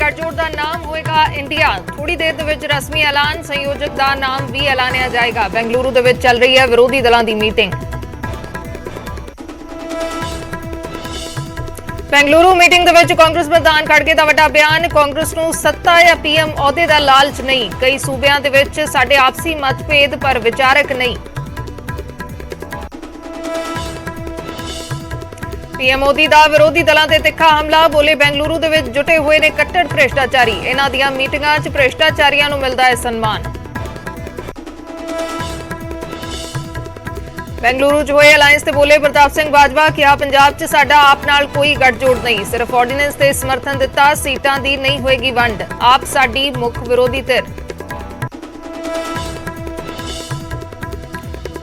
गठजोड़ का नाम होएगा इंडिया। थोड़ी देर दे विच रस्मी ऐलान, संयोजक का नाम भी ऐलानिया जाएगा। बेंगलुरु दे विच चल रही है विरोधी दलों की मीटिंग। बेंगलुरु मीटिंग दे विच कांग्रेस प्रधान खड़गे का वड्डा बयान। कांग्रेस नूं सत्ता या पीएम अहुदे का लालच नहीं। कई सूबियां दे विच साडे आपसी मतभेद पर विचारक नहीं। पीएम मोदी का विरोधी दलों ते तिखा हमला। बोले बेंगलुरु दे विच जुटे हुए ने कट्टर भ्रिष्टाचारी। इन्हां दीआं मीटिंगां च भ्रिष्टाचारियां नूं मिलदा है सन्मान। बेंगलुरु च होए अलायंस ते बोले प्रताप सिंह बाजवा। कहा पंजाब च साडा आप नाल कोई गठजोड़ नहीं, सिर्फ ऑर्डीनेंस ते समर्थन दिता, सीटां दी नहीं होएगी वंड। आप साडी मुख विरोधी धिर।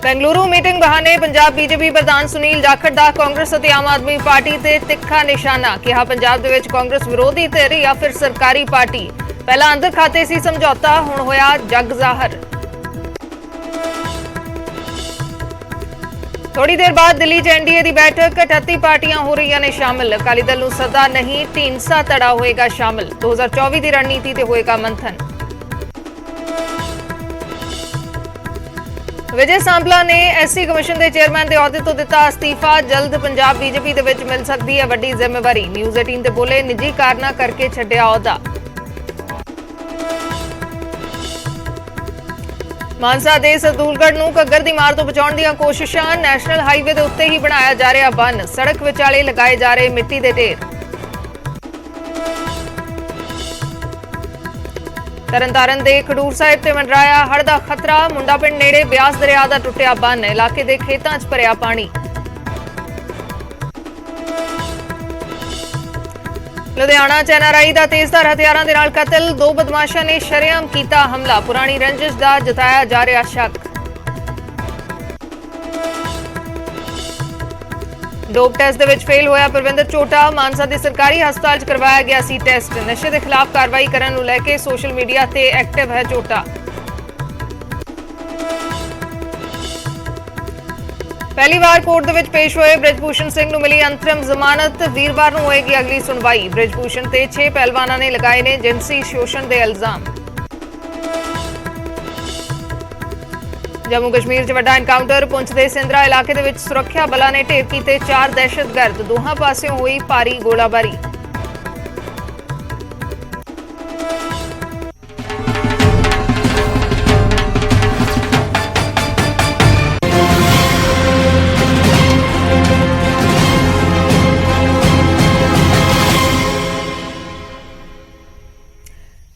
बेंगलुरु मीटिंग बहाने पंजाब बीजेपी प्रधान सुनील जाखड़ दा कांग्रेस और आम आदमी पार्टी ते तिखा निशाना। कहा पंजाब दे विच कांग्रेस विरोधी धिर या फिर सरकारी पार्टी। पहला अंदर खाते सी समझौता, हुण होया जग जाहिर। थोड़ी देर बाद दिल्ली च एनडीए की बैठक। 38 पार्टियां हो रही ने शामिल। अकाली दल नूं सदा नहीं, ढींडसा धड़ा होएगा शामिल। 2024 की रणनीति ते होएगा मंथन। विजय सांपला ने एससी कमिशन के चेयरमैन के अहुदे तो दिता अस्तीफा। जल्द पंजाब बीजेपी दे विच मिल सकती है वड्डी जिम्मेवारी। न्यूज़ 18 ते बोले निजी कारणा करके छड्डिया अहुदा। मानसा दे सतूलगढ़ नूं घग्गर दी मार तो बचाउण दीआं कोशिशां। नैशनल हाईवे दे उत्ते ही बनाया जा रहा बन। सड़क विचाले लगाए जा रहे मिट्टी के ढेर। तरनतारन दे खडूर साहिब ते मंडराया हड़ दा खतरा। मुंडा पिंड नेड़े ब्यास दरिया दा टुटिया बन। इलाके दे खेतां च भरिया पानी। लुधियाना च एनआरआई दा तेजधार हथियारां दे नाल कतल। 2 बदमाशां ने शरेआम कीता हमला। पुरानी रंजिश दा जताया जा रहा शक। डोप टेस्ट दे विच फेल होया परविंदर चोटा। मानसा के सरकारी हस्पताल च करवाया गया सी टेस्ट। नशे के खिलाफ कार्रवाई करने नूं लैके सोशल मीडिया ते एक्टिव है चोटा। पहली बार कोर्ट दे विच पेश होए ब्रिजभूषण सिंह नूं मिली अंतरिम जमानत। वीरवार नूं होएगी अगली सुनवाई। ब्रिजभूषण ते 6 पहलवानां ने लगाए ने जिनसी शोषण के इल्जाम। जम्मू कश्मीर च वड्डा एनकाउंटर। पुंछ दे सिंदरा इलाके दे विच सुरक्षा बलां ने ढेर कीते 4 दहशतगर्द। दोहां पासियों हुई भारी गोलाबारी।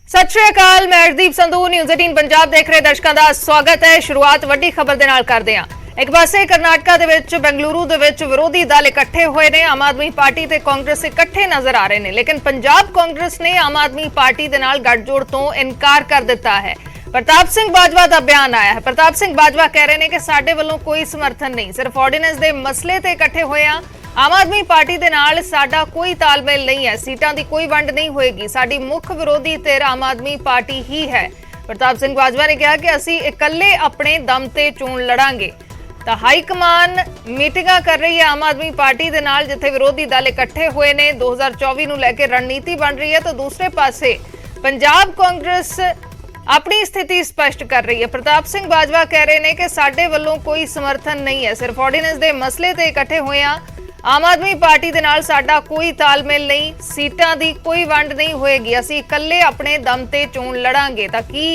सत श्री अकाल, मैं अर्शदीप संधू। न्यूज़ 18 पंजाब देख रहे दर्शकों का स्वागत है। शुरुआत वड्डी खबर दे नाल करदे हां। एक पासे कर्नाटका दे विच बेंगलुरु दे विच विरोधी दल इकट्ठे होए ने। आम आदमी पार्टी ते कांग्रेस इकट्ठे नजर आ रहे ने, लेकिन पंजाब कांग्रेस ने आम आदमी पार्टी दे नाल गठजोड़ तो इनकार कर दिता है। प्रताप सिंह बाजवा का बयान आया है। प्रताप सिंह बाजवा कह रहे हैं कि साडे वल्लों कोई समर्थन नहीं, सिर्फ ऑर्डीनेंस दे मसले ते इकट्ठे होए आ। आम आदमी पार्टी दे नाल साडा कोई तालमेल नहीं है, सीटां दी कोई वंड नहीं होएगी। साडी मुख विरोधी धिर आम आदमी पार्टी ही है। प्रताप सिंह बाजवा ने कहा कि असीं इकल्ले अपने दम ते चोण लड़ांगे। तां हाई कमान मीटिंगां कर रही है आम आदमी पार्टी दे नाल, जिथे विरोधी दल इकट्ठे हुए ने। 2024 नूं लैके रणनीति बन रही है, तो दूसरे पासे पंजाब कांग्रेस अपनी स्थिति स्पष्ट कर रही है। प्रताप सिंह बाजवा कह रहे हैं कि साडे वल्लों कोई समर्थन नहीं है, सिर्फ ऑर्डीनेंस दे मसले ते इकट्ठे होए आ। आम आदमी पार्टी दे नाल साडा कोई तालमेल नहीं, सीटां दी कोई वंड नहीं होएगी। असीं इकल्ले अपने दम ते चोण लड़ांगे। तां की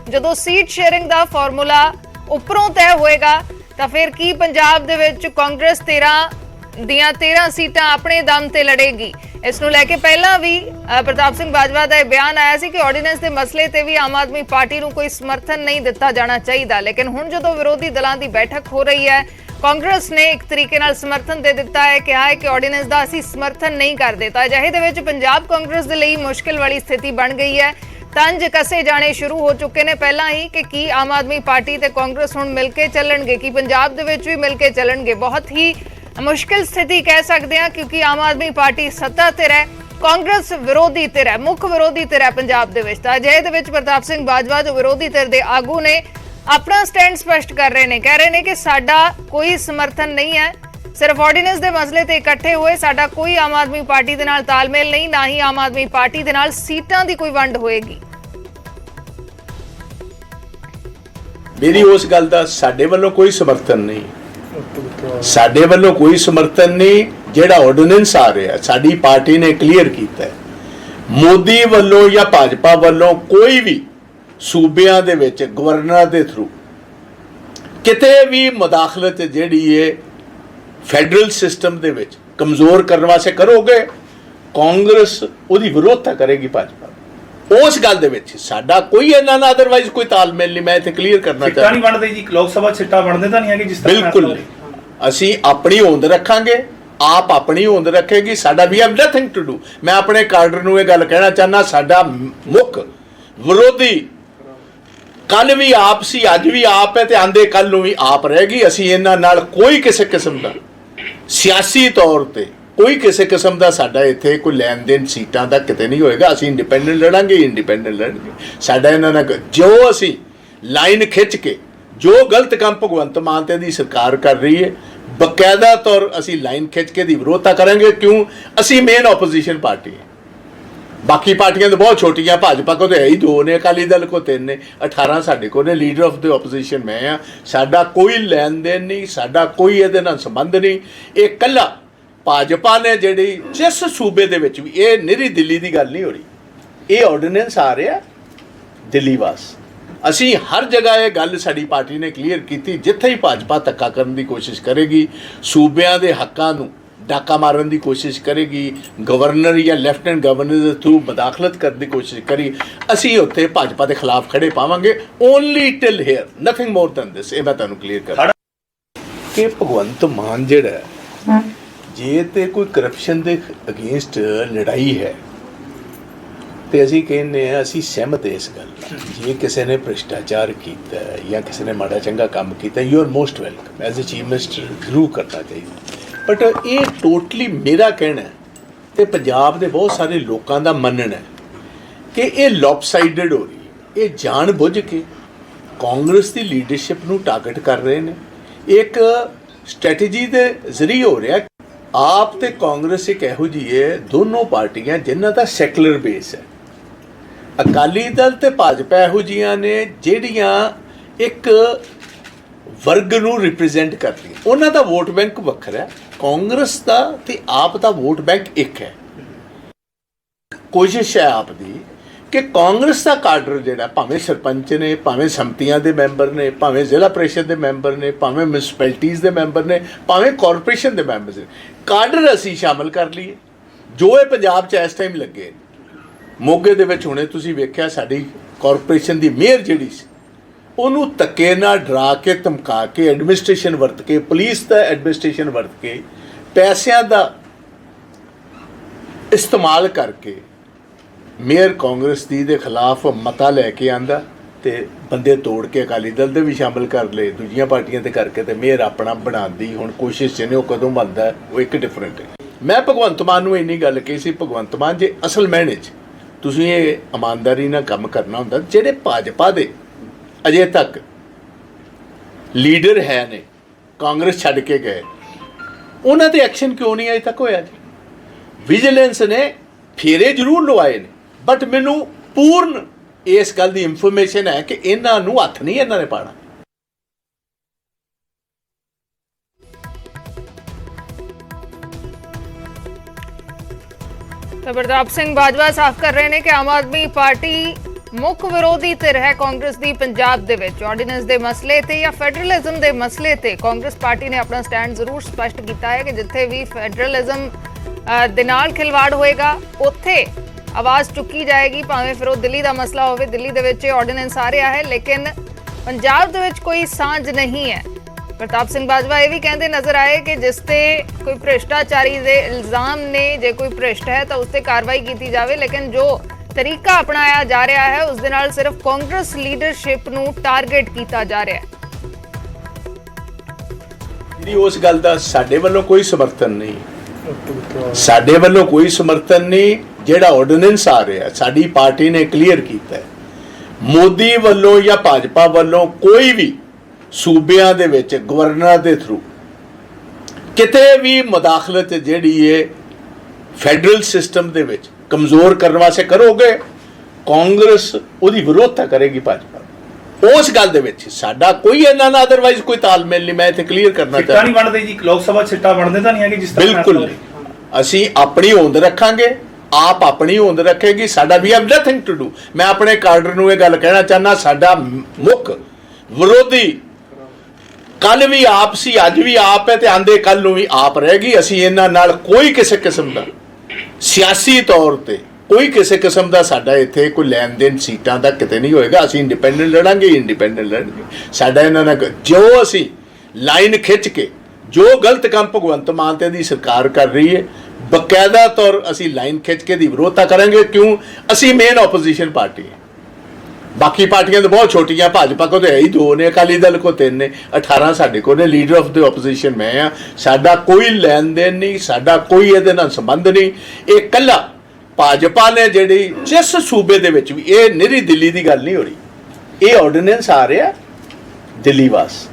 जदों सीट शेयरिंग दा फार्मूला उपरों तय होएगा तां फिर की पंजाब दे विच कांग्रेस 13 सीटां अपने दम ते लड़ेगी। इस नूं लैके पहलां भी प्रताप सिंह बाजवा दा बयान आया सी कि ऑर्डीनेंस दे मसले ते भी आम आदमी पार्टी नूं कोई समर्थन नहीं दिता जाना चाहिए। लेकिन हुण जदों विरोधी दलां दी बैठक हो रही है, कांग्रेस ने एक तरीके नाल समर्थन दे दिता है। कहा है कि ऑर्डीनेंस दा असीं समर्थन नहीं करदे। तां अजिहे दे विच पंजाब कांग्रेस दे लई मुश्किल वाली स्थिति बन गई है। तंज कसे जाने शुरू हो चुके ने पहलां ही कि की आम आदमी पार्टी ते कांग्रेस हुण मिल के चलणगे, कि पंजाब दे विच भी मिल के चलणगे। बहुत ही मुश्किल स्थिति कह सकते हैं, क्योंकि आम आदमी पार्टी सत्ता धिर है, कांग्रेस विरोधी धिर है, मुख विरोधी धिर है पंजाब दे विच। तां अजिहे दे विच प्रताप सिंह बाजवा जो विरोधी धिर दे आगू ने अपना स्टैंड स्पष्ट कर रहे हैं, कह रहे हैं कि साडा कोई समर्थन नहीं है, ਸਿਰਫ ਆਰਡੀਨੈਂਸ ਦੇ ਮਸਲੇ ਤੇ ਇਕੱਠੇ ਹੋਏ। ਸਾਡਾ ਕੋਈ ਆਮ ਆਦਮੀ ਪਾਰਟੀ ਦੇ ਨਾਲ ਤਾਲਮੇਲ ਨਹੀਂ, ਨਾ ਹੀ ਆਮ ਆਦਮੀ ਪਾਰਟੀ ਦੇ ਨਾਲ ਸੀਟਾਂ ਦੀ ਕੋਈ ਵੰਡ ਹੋਏਗੀ। मेरी उस गल का साडे वालों कोई समर्थन नहीं, साडे वालों कोई समर्थन नहीं। जिहड़ा ऑर्डीनेंस आ रहा साडी पार्टी ने क्लीयर किया है। मोदी वालों या भाजपा वालों कोई भी सूबियां दे विच गवर्नर के थ्रू किते भी मुदाखलत जिहड़ी है फैडरल सिस्टम दे विच कमज़ोर करने वास्ते करोगे, कांग्रेस उहदी विरोधता करेगी भाजपा। उस गल दे विच साडा कोई इन्ना ना अदरवाइज कोई तालमेल नहीं। मैं इत्थे क्लीयर करना चाहता नहीं बनदे जी, लोक सभा सिट्टा बनदे तां नहीं है कि जिस तरह बिल्कुल असी अपनी होंद रखांगे, आप अपनी होंद रखेगी। साडा we have nothing to do. मैं अपने कार्डर नूं ये गल कहना चाहना, साडा मुख विरोधी कल भी आप सी, अज भी आप है ते आंदे कल नूं भी आप रहेगी। असी इन्हां नाल कोई किसी किस्म दा सियासी तौर ते कोई किसी किस्म का साडा इत्थे कोई लैन देन सीटां दा किते नहीं होएगा। असीं इंडिपेंडेंट लड़ांगे, इंडिपेंडेंट लड़ांगे। साडा इन्हां नाल जो असीं लाइन खिंच के जो गलत काम भगवंत मान ते दी सरकार कर रही है, बकायदा तौर असीं लाइन खिंच के दी विरोधता करेंगे। क्यों? असीं मेन ओपोजिशन पार्टी है। बाकी पार्टियां तो बहुत छोटियां, भाजपा को तो है ही 2 ने, अकाली दल को 3 ने, 18 साडे को ने। लीडर ऑफ द ओपोजिशन मैं हाँ। साडा कोई लैन देन नहीं, साडा कोई इहदे नाल संबंध नहीं। ये कल्ला भाजपा ने जिहड़ी जिस सूबे दे विच भी, ये निरी दिल्ली की गल नहीं हो रही, ये ऑर्डीनेंस आ रहा दिल्ली वास। असी हर जगह ये गल साडी पार्टी ने क्लीयर की, जिथे ही भाजपा धक्का करने की कोशिश करेगी, सूबियां दे हक्कां नूं डाका मारन की कोशिश करेगी, गवर्नर या लैफ्टिनेंट गवर्नर के थ्रू मुदाखलत करने की कोशिश करी, असी उत्थे भाजपा के खिलाफ खड़े पावांगे। Only till here, nothing more than this. ये मैं तुहानूं क्लीयर कर कि भगवंत मान जिहड़ा है, जे ते कोई करप्शन के अगेंस्ट लड़ाई है तो असी कहने असी सहमत है इस गल नाल। जे किसी ने भ्रष्टाचार किया या किसी ने माड़ा चंगा काम किया, you are most welcome. As a chief minister जरूर करना चाहिए। बट ये टोटली मेरा कहना है तो पंजाब के बहुत सारे लोगों का मनना है कि ये लॉपसाइडेड हो रही है। ये जान बुझ के कांग्रेस की लीडरशिप नूं टारगेट कर रहे हैं। एक स्ट्रैटेजी के जरिए हो रहा है। आप तो कांग्रेस एक इहो जी है, दोनों पार्टियां जिन्हां दा सैकुलर बेस है। अकाली दल ते भाजपा इहो जिहियां ने जिहड़ियां एक वर्ग नूं रिप्रजेंट करदियां, उन्हां दा वोट बैंक वखरा है। कांग्रेस दा ते आप दा वोट बैंक एक है। कोशिश है आप दी कि कांग्रेस का काडर जिहड़ा, भावें सरपंच ने, भावें संमतियां दे मैंबर ने, भावें जिला परिषद के मैंबर ने, भावें म्यूनसिपैलिटीज़ के मैंबर ने, भावें कॉरपोरेशन के मैंबर ने, काडर असी शामिल कर लीए जो ये पंजाब च इस टाइम लगे। मोगे दे विच हुणे तुसीं वेख्या साडी कॉरपोरेशन की मेयर जिहड़ी सी, उहनूं धक्के नाल डरा के धमका के एडमिनिस्ट्रेशन वरत के, पुलिस का एडमिनिस्ट्रेशन वरत के, पैसों का इस्तेमाल करके मेयर कांग्रेस दी दे खिलाफ मता लैके आंदा ते बंदे तोड़ के अकाली दल दे भी शामिल कर ले, दूजियां पार्टियां ते करके ते मेयर अपना बनांदी हुण कोशिश ने। वो कदों बनदा है वो एक डिफरेंट है। मैं भगवंत मान नूं इन्नी गल कही सी, भगवंत मान जे असल मैने च तुसीं ये ईमानदारी नाल काम करना हुंदा, जिहड़े भाजपा दे अजे तक लीडर है ने कांग्रेस छड्ड के गए, उन्हां ते एक्शन क्यों नहीं अजे तक होया जी? विजिलेंस ने फेरे जरूर लवाए ने, बट मैनू पूर्ण इस गल की इंफॉर्मेशन है कि इन्हां नूं हत्थ नहीं इन्हां ने पाना। तो प्रताप सिंह बाजवा साफ कर रहे हैं कि आम आदमी पार्टी मुख विरोधी धिर है कांग्रेस की पंजाब दे विच। ऑर्डीनेंस के मसले ते या फैडरलिज्म के मसले ते कांग्रेस पार्टी ने अपना स्टैंड जरूर स्पष्ट किया है कि जिथे भी फैडरलिज्म दे नाल खिलवाड़ होएगा उत्थे आवाज़ चुकी जाएगी, भावें फिर वो दिल्ली का मसला हो। दिल्ली दे विच ऑर्डीनेंस आ रहा है लेकिन पंजाब दे विच कोई सांझ नहीं है। प्रताप सिंह बाजवा ये भी कहते नजर आए कि जिसते कोई भ्रष्टाचारी दे इल्जाम ने, जे कोई भ्रष्ट है तो उसते कार्रवाई की जाए, लेकिन जो तरीका अपनाया जा रहा है उस दे नाल सिर्फ कांग्रेस लीडरशिप नूं टारगेट किया जा रहा है। उस गल दा साडे वल्लों कोई समर्थन नहीं, साडे वल्लों कोई समर्थन नहीं। जिहड़ा ऑर्डीनेंस आ रहा साडी पार्टी ने क्लीयर किया है, मोदी वल्लों या भाजपा वल्लों कोई भी सूबियां दे विच गवर्नर के थ्रू ਕਿਤੇ ਵੀ ਮੁਦਾਖਲਤ ਜਿਹੜੀ ਹੈ ਫੈਡਰਲ ਸਿਸਟਮ ਦੇ ਵਿੱਚ ਕਮਜ਼ੋਰ ਕਰਨ ਵਾਸਤੇ ਕਰੋਗੇ, ਕਾਂਗਰਸ ਉਹਦੀ ਵਿਰੋਧਤਾ ਕਰੇਗੀ ਭਾਜਪਾ। ਉਸ ਗੱਲ ਦੇ ਵਿੱਚ ਸਾਡਾ ਕੋਈ ਇਹਨਾਂ ਨਾਲ ਅਦਰਵਾਈਜ਼ ਕੋਈ ਤਾਲਮੇਲ ਨਹੀਂ। ਮੈਂ ਇੱਥੇ ਕਲੀਅਰ ਕਰਨਾ ਸਿੱਟਾ ਨਹੀਂ ਬਣਦੇ ਜੀ, ਲੋਕ ਸਭਾ ਸਿੱਟਾ ਬਣਦੇ ਤਾਂ ਨਹੀਂ ਹੈਗੇ ਜਿਸ ਤਰ੍ਹਾਂ ਬਿਲਕੁਲ ਫੈਸਲਾ ਨਹੀਂ। ਅਸੀਂ ਆਪਣੀ ਹੋਂਦ ਰੱਖਾਂਗੇ, ਆਪ ਆਪਣੀ ਹੋਂਦ ਰੱਖੇਗੀ। ਸਾਡਾ we have nothing to do. ਮੈਂ ਆਪਣੇ ਕਾਡਰ ਨੂੰ ਇਹ ਗੱਲ ਕਹਿਣਾ ਚਾਹੁੰਦਾ, ਸਾਡਾ ਮੁੱਖ ਵਿਰੋਧੀ ਕੱਲ ਵੀ ਆਪ ਸੀ, ਅੱਜ ਵੀ ਆਪ ਹੈ ਤੇ ਆਂਦੇ ਕੱਲ ਨੂੰ ਵੀ ਆਪ ਰਹੇਗੀ। ਅਸੀਂ ਇਹਨਾਂ ਨਾਲ ਕੋਈ ਕਿਸੇ ਕਿਸਮ ਦਾ ਸਿਆਸੀ ਤੌਰ ਤੇ ਕੋਈ ਕਿਸੇ ਕਿਸਮ ਦਾ ਸਾਡਾ ਇੱਥੇ ਕੋਈ ਲੈਣ ਦੇਣ ਸੀਟਾਂ ਦਾ ਕਿਤੇ ਨਹੀਂ ਹੋਏਗਾ। ਅਸੀਂ ਇੰਡੀਪੈਂਡੈਂਟ ਲੜਾਂਗੇ, ਇੰਡੀਪੈਂਡੈਂਟ ਲੜਾਂਗੇ। ਸਾਡਾ ਇਹਨਾਂ ਨਾਲ ਜੋ ਅਸੀਂ ਲਾਈਨ ਖਿੱਚ ਕੇ ਜੋ ਗਲਤ ਕੰਮ ਭਗਵੰਤ ਮਾਨ ਤੇ ਦੀ ਸਰਕਾਰ ਕਰ ਰਹੀ ਹੈ, ਬਕਾਇਦਾ ਤੌਰ ਅਸੀਂ ਲਾਈਨ ਖਿੱਚ ਕੇ ਦੀ ਵਿਰੋਧਤਾ ਕਰਾਂਗੇ। ਕਿਉਂ? ਅਸੀਂ ਮੇਨ ਆਪੋਜੀਸ਼ਨ ਪਾਰਟੀ ਹੈ। ਬਾਕੀ ਪਾਰਟੀਆਂ ਤਾਂ ਬਹੁਤ ਛੋਟੀਆਂ, ਭਾਜਪਾ ਕੋ ਤਾਂ ਹੈ ਹੀ 2 ਨੇ, ਅਕਾਲੀ ਦਲ ਕੋ 3 ਨੇ, 18 ਸਾਡੇ ਕੋਲ ਨੇ। ਲੀਡਰ ਆਫ ਦ ਆਪੋਜੀਸ਼ਨ ਮੈਂ ਆ। ਸਾਡਾ ਕੋਈ ਲੈਣ ਦੇਣ ਨਹੀਂ, ਸਾਡਾ ਕੋਈ ਇਹਦੇ ਨਾਲ ਸੰਬੰਧ ਨਹੀਂ। ਇਹ ਕੱਲਾ ਭਾਜਪਾ ਨੇ ਜਿਹੜੀ ਜਿਸ ਸੂਬੇ ਦੇ ਵਿੱਚ ਵੀ, ਇਹ ਨਿਰੀ ਦਿੱਲੀ ਦੀ ਗੱਲ ਨਹੀਂ ਹੋ ਰਹੀ, ਇਹ ਆਰਡੀਨੈਂਸ ਆ ਰਿਹਾ ਦਿੱਲੀ ਵਾਸ।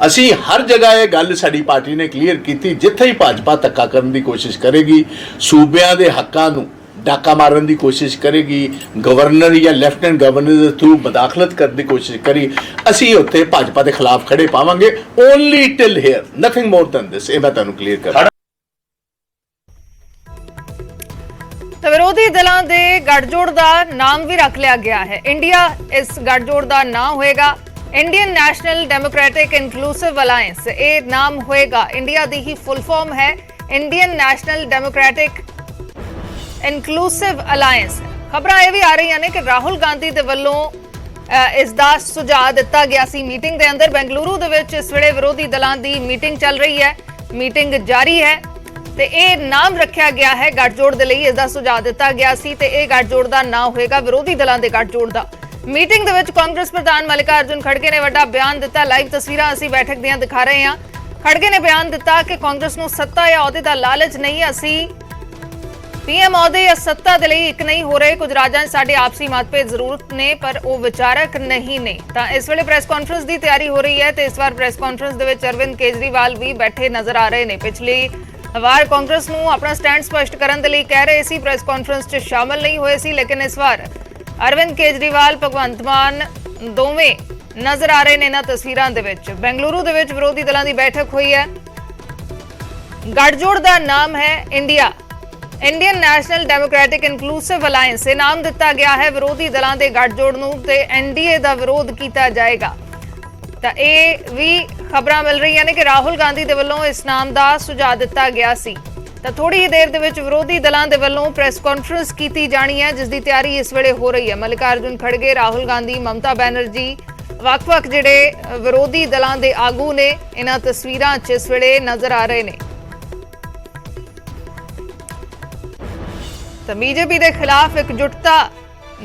ਅਸੀਂ ਹਰ ਜਗ੍ਹਾ ਇਹ ਗੱਲ ਸਾਡੀ ਪਾਰਟੀ ਨੇ ਕਲੀਅਰ ਕੀਤੀ, ਜਿੱਥੇ ਹੀ ਭਾਜਪਾ ਧੱਕਾ ਕਰਨ ਦੀ ਕੋਸ਼ਿਸ਼ ਕਰੇਗੀ, ਸੂਬਿਆਂ ਦੇ ਹੱਕਾਂ ਨੂੰ ਡਾਕਾ ਮਾਰਨ ਦੀ ਕੋਸ਼ਿਸ਼ ਕਰੇਗੀ, ਗਵਰਨਰ ਜਾਂ ਲੈਫਟੀਨੈਂਟ ਗਵਰਨਰ ਦੇ ਥਰੂ ਮੁਦਾਖਲਤ ਕਰਨ ਦੀ ਕੋਸ਼ਿਸ਼ ਕਰੀ, ਅਸੀਂ ਉੱਥੇ ਭਾਜਪਾ ਦੇ ਖਿਲਾਫ ਖੜੇ ਪਾਵਾਂਗੇ। Only till here, nothing more than this. ਇਹ ਮੈਂ ਤੁਹਾਨੂੰ ਕਲੀਅਰ ਕਰਾਂ। ਤਾਂ ਵਿਰੋਧੀ ਦਲਾਂ ਦੇ ਗੱਠਜੋੜ ਦਾ ਨਾਮ ਵੀ ਰੱਖ ਲਿਆ ਗਿਆ ਹੈ। ਇੰਡੀਆ ਇਸ ਗੱਠਜੋੜ ਦਾ ਨਾਮ ਹੋਏਗਾ Indian national democratic inclusive alliance. ਇਹ ਨਾਮ ਹੋਏਗਾ, ਇੰਡੀਆ ਦੀ ਹੀ ਫੁੱਲ ਫਾਰਮ ਹੈ Indian national democratic inclusive alliance. ਖਬਰਾਂ ਇਹ ਵੀ ਆ ਰਹੀਆਂ ਨੇ ਕਿ ਰਾਹੁਲ ਗਾਂਧੀ ਦੇ ਵੱਲੋਂ ਇਸ ਦਾ ਸੁਝਾਅ ਦਿੱਤਾ ਗਿਆ ਸੀ ਮੀਟਿੰਗ ਦੇ ਅੰਦਰ। ਬੈਂਗਲੁਰੂ ਦੇ ਵਿੱਚ ਇਸ ਵੇਲੇ ਵਿਰੋਧੀ ਦਲਾਂ ਦੀ ਮੀਟਿੰਗ ਚੱਲ ਰਹੀ ਹੈ, ਮੀਟਿੰਗ ਜਾਰੀ ਹੈ ਤੇ ਇਹ ਨਾਮ ਰੱਖਿਆ ਗਿਆ ਹੈ ਗੱਠਜੋੜ ਦੇ ਲਈ। ਇਸ ਦਾ ਸੁਝਾਅ ਦਿੱਤਾ ਗਿਆ ਸੀ ਤੇ ਇਹ ਗੱਠਜੋੜ ਦਾ ਨਾਮ ਹੋਏਗਾ ਵਿਰੋਧੀ ਦਲਾਂ ਦੇ ਗੱਠਜੋੜ ਦਾ। ਮੀਟਿੰਗ ਦੇ ਵਿੱਚ ਕਾਂਗਰਸ ਪ੍ਰਧਾਨ ਮਲਿਕਾਰਜੁਨ ਖੜਗੇ ਨੇ ਵੱਡਾ ਬਿਆਨ ਦਿੱਤਾ। ਲਾਈਵ ਤਸਵੀਰਾਂ ਅਸੀਂ ਬੈਠਕ ਦੀਆਂ ਦਿਖਾ ਰਹੇ ਹਾਂ। ਖੜਗੇ ਨੇ ਬਿਆਨ ਦਿੱਤਾ ਕਿ ਕਾਂਗਰਸ ਨੂੰ ਸੱਤਾ ਜਾਂ ਅਹੁਦੇ ਦਾ ਲਾਲਚ ਨਹੀਂ, ਅਸੀਂ ਪੀਐਮ ਅਹੁਦੇ ਜਾਂ ਸੱਤਾ ਦੇ ਲਈ ਇੱਕ ਨਹੀਂ ਹੋ ਰਹੇ। ਕੁਝ ਰਾਜਾਂ 'ਚ ਸਾਡੇ ਆਪਸੀ ਮਤਭੇਦ ਜ਼ਰੂਰ ਨੇ ਪਰ ਉਹ ਵਿਚਾਰਕ ਨਹੀਂ ਨੇ। ਤਾਂ ਇਸ ਵੇਲੇ ਪ੍ਰੈਸ ਕਾਨਫਰੰਸ ਦੀ ਤਿਆਰੀ ਹੋ ਰਹੀ ਹੈ ਤੇ ਇਸ ਵਾਰ ਪ੍ਰੈਸ ਕਾਨਫਰੰਸ ਦੇ ਵਿੱਚ ਅਰਵਿੰਦ ਕੇਜਰੀਵਾਲ ਵੀ ਬੈਠੇ ਨਜ਼ਰ ਆ ਰਹੇ ਨੇ। ਪਿਛਲੀ ਵਾਰ ਕਾਂਗਰਸ ਨੂੰ ਆਪਣਾ ਸਟੈਂਡ ਸਪਸ਼ਟ ਕਰਨ ਦੇ ਲਈ ਕਹਿ ਰਹੇ ਸੀ, ਪ੍ਰੈਸ ਕਾਨਫਰੰਸ 'ਚ ਸ਼ਾਮਲ ਨਹੀਂ ਹੋਏ ਸੀ, ਲੇਕਿਨ ਇਸ ਵਾਰ ਅਰਵਿੰਦ ਕੇਜਰੀਵਾਲ, ਭਗਵੰਤ ਮਾਨ ਦੋਵੇਂ ਨਜ਼ਰ ਆ ਰਹੇ ਨੇ ਇਹਨਾਂ ਤਸਵੀਰਾਂ ਦੇ ਵਿੱਚ। ਬੈਂਗਲੁਰੂ ਦੇ ਵਿੱਚ ਵਿਰੋਧੀ ਦਲਾਂ ਦੀ ਬੈਠਕ ਹੋਈ ਹੈ। ਗੱਠਜੋੜ ਦਾ ਨਾਮ ਹੈ Indian national democratic inclusive alliance. ਇਹ ਨਾਮ ਦਿੱਤਾ ਗਿਆ ਹੈ ਵਿਰੋਧੀ ਦਲਾਂ ਦੇ ਗੱਠਜੋੜ ਨੂੰ ਤੇ ਐਨਡੀਏ ਦਾ ਵਿਰੋਧ ਕੀਤਾ ਜਾਏਗਾ। ਤਾਂ ਇਹ ਵੀ ਖਬਰਾਂ ਮਿਲ ਰਹੀਆਂ ਨੇ ਕਿ ਰਾਹੁਲ ਗਾਂਧੀ ਦੇ ਵੱਲੋਂ ਇਸ ਨਾਮ ਦਾ ਸੁਝਾਅ ਦਿੱਤਾ ਗਿਆ ਸੀ। ਤਾਂ ਥੋੜੀ ਹੀ ਦੇਰ ਦੇ ਵਿੱਚ ਵਿਰੋਧੀ ਦਲਾਂ ਦੇ ਵੱਲੋਂ ਪ੍ਰੈਸ ਕਾਨਫਰੰਸ ਕੀਤੀ ਜਾਣੀ ਹੈ, ਜਿਸ ਦੀ ਤਿਆਰੀ ਇਸ ਵੇਲੇ ਹੋ ਰਹੀ ਹੈ। ਮਲਿਕਾਰਜੁਨ ਖੜਗੇ, ਰਾਹੁਲ ਗਾਂਧੀ, ਮਮਤਾ ਬੈਨਰਜੀ, ਵੱਖ-ਵੱਖ ਜਿਹੜੇ ਵਿਰੋਧੀ ਦਲਾਂ ਦੇ ਆਗੂ ਨੇ ਇਹਨਾਂ ਤਸਵੀਰਾਂ 'ਚ ਇਸ ਵੇਲੇ ਨਜ਼ਰ ਆ ਰਹੇ ਨੇ। ਤਾਂ ਬੀਜੇਪੀ ਦੇ ਖਿਲਾਫ ਇਕਜੁੱਟਤਾ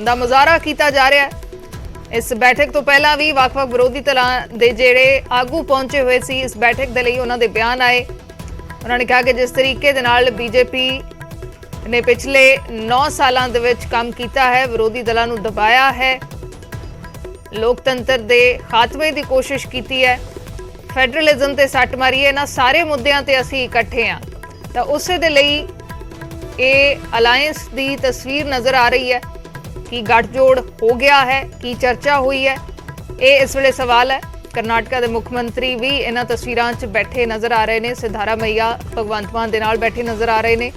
ਦਾ ਮੁਜ਼ਾਹਰਾ ਕੀਤਾ ਜਾ ਰਿਹਾ ਹੈ। ਇਸ ਬੈਠਕ ਤੋਂ ਪਹਿਲਾਂ ਵੀ ਵੱਖ-ਵੱਖ ਵਿਰੋਧੀ ਦਲਾਂ ਦੇ ਜਿਹੜੇ ਆਗੂ ਪਹੁੰਚੇ ਹੋਏ ਸੀ ਇਸ ਬੈਠਕ ਦੇ ਲਈ, ਉਹਨਾਂ ਦੇ ਬਿਆਨ ਆਏ। ਉਹਨਾਂ ਨੇ ਕਿਹਾ ਕਿ ਜਿਸ ਤਰੀਕੇ ਦੇ ਨਾਲ ਬੀਜੇਪੀ ਨੇ ਪਿਛਲੇ 9 ਸਾਲਾਂ ਦੇ ਵਿੱਚ ਕੰਮ ਕੀਤਾ ਹੈ, ਵਿਰੋਧੀ ਦਲਾਂ ਨੂੰ ਦਬਾਇਆ ਹੈ, ਲੋਕਤੰਤਰ ਦੇ ਖਾਤਮੇ ਦੀ ਕੋਸ਼ਿਸ਼ ਕੀਤੀ ਹੈ, ਫੈਡਰਲਿਜ਼ਮ ਤੇ ਸੱਟ ਮਾਰੀ ਹੈ, ਇਹਨਾਂ ਸਾਰੇ ਮੁੱਦਿਆਂ ਤੇ ਅਸੀਂ ਇਕੱਠੇ ਹਾਂ। ਤਾਂ ਉਸੇ ਦੇ ਲਈ ਇਹ ਅਲਾਇੰਸ ਦੀ ਤਸਵੀਰ ਨਜ਼ਰ ਆ ਰਹੀ ਹੈ ਕਿ ਗੱਠਜੋੜ ਹੋ ਗਿਆ ਹੈ, ਕੀ ਚਰਚਾ ਹੋਈ ਹੈ, ਇਹ ਇਸ ਵੇਲੇ ਸਵਾਲ ਹੈ। ਕਰਨਾਟਕਾ ਦੇ ਮੁੱਖ ਮੰਤਰੀ ਵੀ ਇਹਨਾਂ ਤਸਵੀਰਾਂ 'ਚ ਬੈਠੇ ਨਜ਼ਰ ਆ ਰਹੇ ਨੇ। ਸਿਧਾਰਾ ਮਈਆ ਭਗਵੰਤ ਮਾਨ ਦੇ ਨਾਲ ਬੈਠੇ ਨਜ਼ਰ ਆ ਰਹੇ ਨੇ।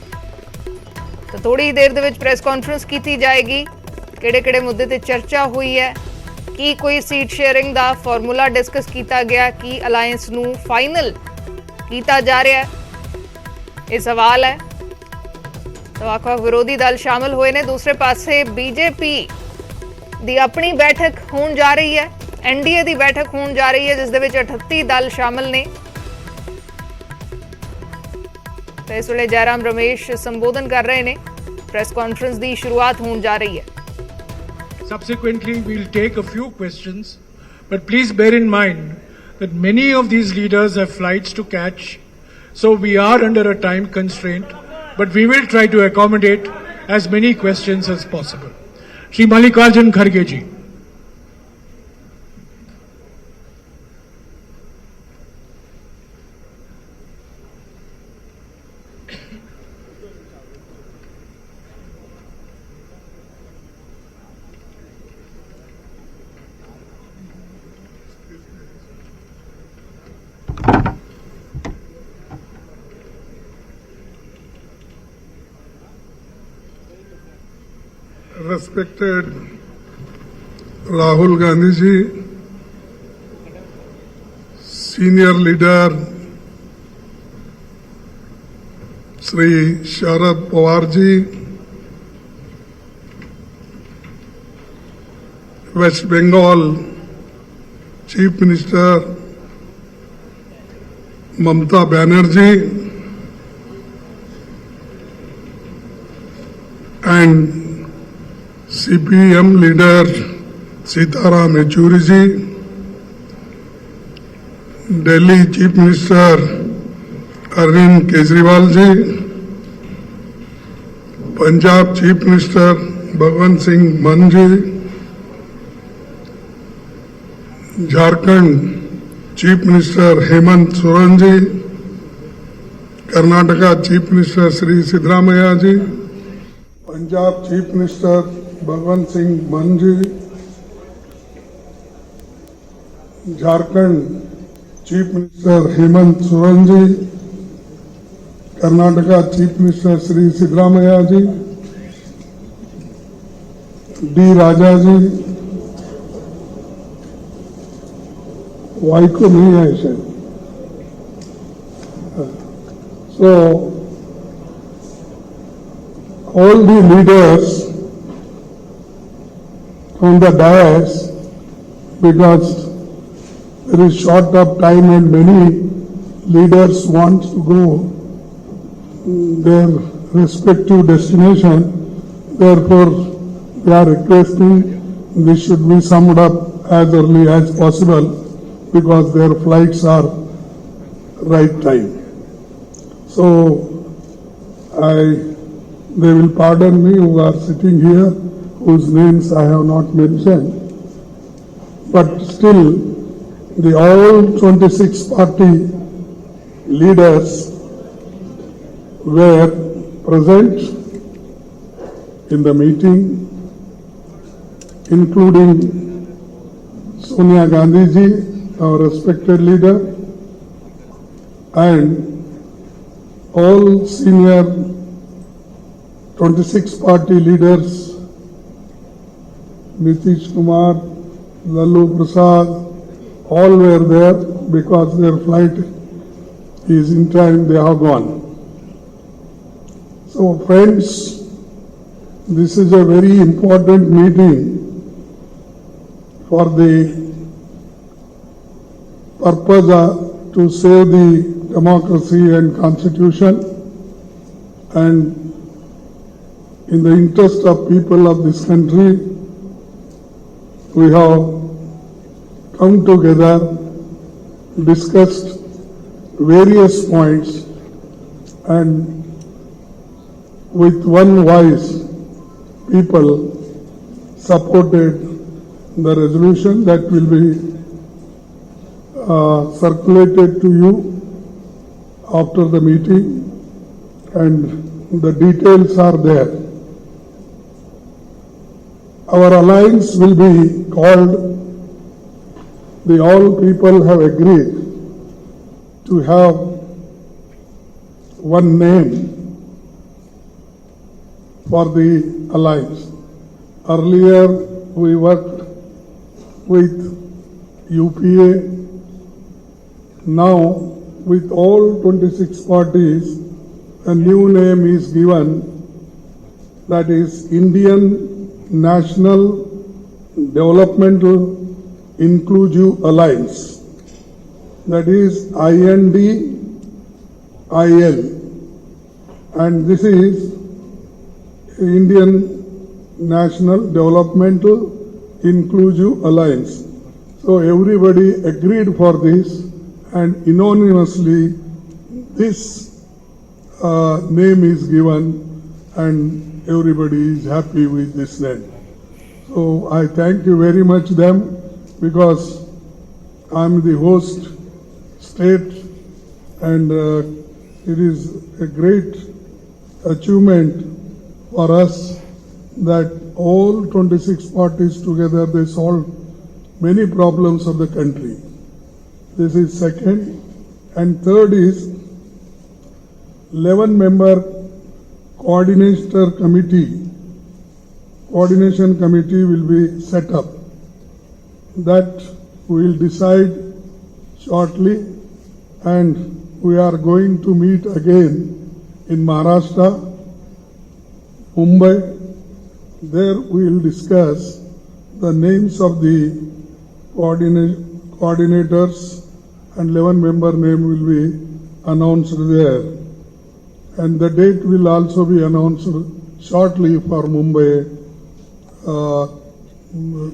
ਤਾਂ ਥੋੜੀ ਦੇਰ ਦੇ ਵਿੱਚ ਪ੍ਰੈਸ ਕਾਨਫਰੰਸ ਕੀਤੀ ਜਾਏਗੀ। ਕਿਹੜੇ-ਕਿਹੜੇ ਮੁੱਦੇ ਤੇ ਚਰਚਾ ਹੋਈ ਹੈ, ਕੀ ਕੋਈ ਸੀਟ ਸ਼ੇਅਰਿੰਗ ਦਾ ਫਾਰਮੂਲਾ ਡਿਸਕਸ ਕੀਤਾ ਗਿਆ, ਕੀ ਅਲਾਇੰਸ ਨੂੰ ਫਾਈਨਲ ਕੀਤਾ ਜਾ ਰਿਹਾ ਹੈ, ਇਹ ਸਵਾਲ ਹੈ। ਤਾਂ ਵੱਖ-ਵੱਖ ਵਿਰੋਧੀ ਦਲ ਸ਼ਾਮਲ ਹੋਏ ਨੇ। ਦੂਸਰੇ ਪਾਸੇ ਬੀਜੇਪੀ ਦੀ ਆਪਣੀ ਬੈਠਕ ਹੋਣ ਜਾ ਰਹੀ ਹੈ, ਐਨਡੀਏ ਦੀ ਬੈਠਕ ਹੋਣ ਜਾ ਰਹੀ ਹੈ, ਜਿਸ ਦੇ ਵਿੱਚ 38 ਦਲ ਸ਼ਾਮਲ ਨੇ। ਤੇ ਇਸ ਵੇਲੇ ਜੈਰਾਮ ਰਮੇਸ਼ ਸੰਬੋਧਨ ਕਰ ਰਹੇ ਨੇ। ਪ੍ਰੈਸ ਕਾਨਫਰੰਸ ਦੀ ਸ਼ੁਰੂਆਤ ਹੋਣ ਜਾ ਰਹੀ ਹੈ। Subsequently, we'll take a few questions, but please bear in mind that many of these leaders have flights to catch, so we are under a time constraint, but we will try to accommodate as many questions as possible. Shri Mallikarjun Kharge ji. Respected Rahul Gandhi ji, senior leader Shri Sharad Pawar ji, West Bengal Chief Minister Mamata Banerjee, and CPM leader Sitaram Yechuri ji, Delhi Chief Minister Arvind Kejriwal ji, Punjab Chief Minister Bhagwant Singh Mann ji, Jharkhand Chief Minister Hemant Soren ji, Karnataka Chief Minister Sri Siddaramaiah ji, Punjab Chief Minister Bhagwant Singh Mann ji, Jharkhand Chief Minister Hemant Soren ji, Karnataka Chief Minister Sri Siddaramaiah ji, D. Raja ji, वाई को नहीं है शायद. So all the leaders on the dais, because there is short of time and many leaders want to go their respective destination, therefore they are requesting this should be summed up as early as possible, because their flights are right time. So they will pardon me who are sitting here, whose names I have not mentioned, but still the all 26 party leaders were present in the meeting, including Sonia Gandhi ji, our respected leader, and all senior 26 party leaders, Nitish Kumar, Lalu Prasad, all were there because their flight is in time, they have gone. So friends, this is a very important meeting for the purpose to save the democracy and constitution, and in the interest of people of this country, we have come together, discussed various points, and with one voice, people supported the resolution that will be circulated to you after the meeting, and the details are there. Our alliance will be called, the all people have agreed to have one name for the alliance. Earlier we worked with UPA. Now, with all 26 parties, a new name is given, that is Indian National Developmental Inclusive Alliance, that is INDIL, and this is Indian National Developmental Inclusive Alliance. So everybody agreed for this, and unanimously this name is given, and everybody is happy with this name. So I thank you very much them, because I am the host state, and it is a great achievement for us that all 26 parties together, they solved many problems of the country. This is second. And third is 11-member coordinator committee coordination committee will be set up. That we will decide shortly, and we are going to meet again in Maharashtra, Mumbai. There we will discuss the names of the coordinators, and 11-member name will be announced there. And the date will also be announced shortly for Mumbai,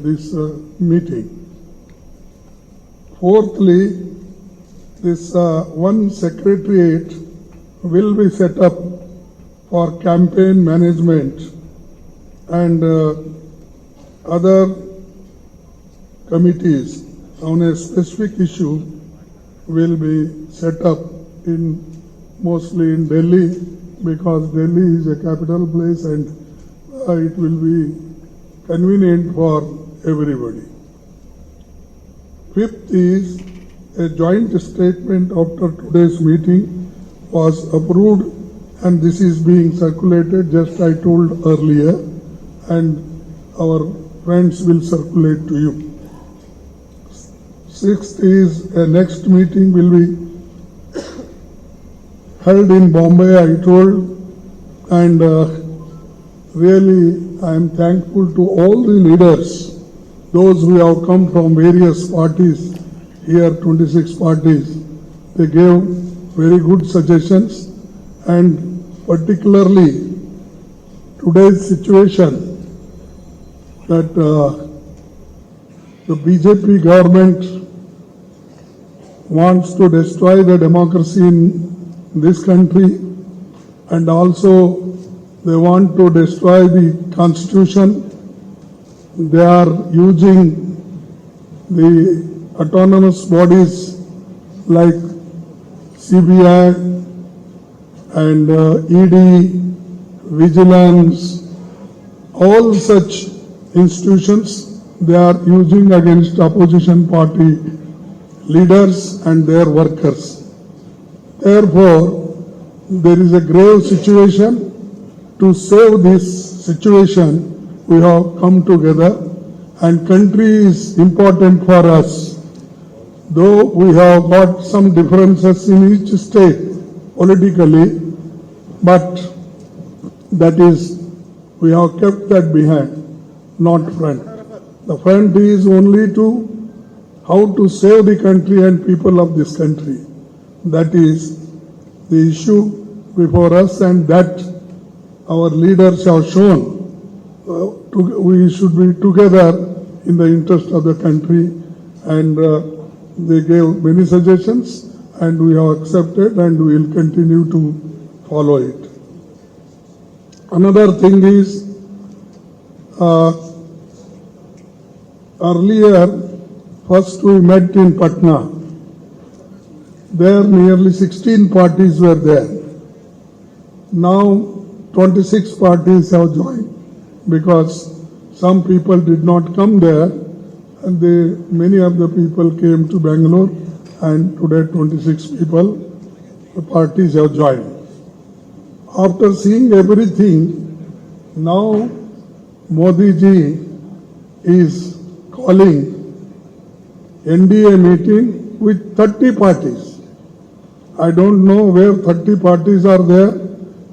this meeting. Fourthly, this one secretariat will be set up for campaign management and other committees on a specific issue will be set up mostly in Delhi, because Delhi is a capital place and it will be convenient for everybody. Fifth is a joint statement after today's meeting was approved, and this is being circulated, just I told earlier, and our friends will circulate to you. Sixth is a next meeting will be held in Bombay, I told, and really I am thankful to all the leaders, those who have come from various parties, here 26 parties. They gave very good suggestions, and particularly today's situation that the BJP government wants to destroy the democracy in this country, and also they want to destroy the constitution. They are using the autonomous bodies like CBI and ED, Vigilance, all such institutions they are using against opposition party leaders and their workers. Therefore, there is a grave situation. To save this situation, we have come together, and country is important for us. Though we have got some differences in each state politically, but that is, we have kept that behind, not front. The front is only to how to save the country and people of this country. That is the issue before us, and that our leaders have shown. We should be together in the interest of the country, and they gave many suggestions, and we have accepted, and we will continue to follow it. Another thing is, earlier, first we met in Patna. There nearly 16 parties were there. Now 26 parties have joined, because some people did not come there, and many of the people came to Bangalore, and today 26 people, the parties have joined. After seeing everything, now Modi ji is calling NDA meeting with 30 parties. I don't know where 30 parties are there,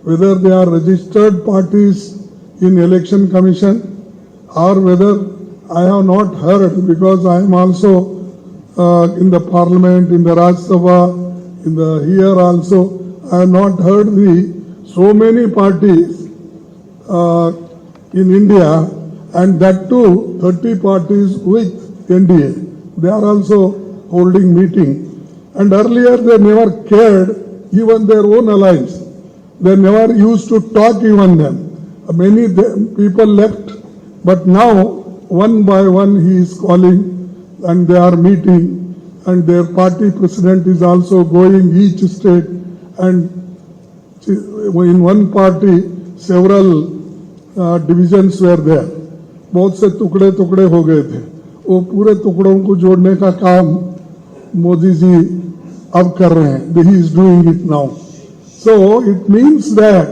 whether they are registered parties in Election Commission, or whether I have not heard, because I am also in the Parliament, in the Rajya Sabha, here also, I have not heard so many parties in India, and that too 30 parties with NDA. They are also holding meeting. And earlier they never cared even their own alliance. They never used to talk even them. Many people left, but now one by one he is calling, and they are meeting, and their party president is also going each state, and in one party several divisions were there. बहुत से टुकड़े टुकड़े हो गए थे. वो पूरे टुकड़ों को जोड़ने का काम मोदी जी अब कर रहे हैं. He is doing it now. So it means that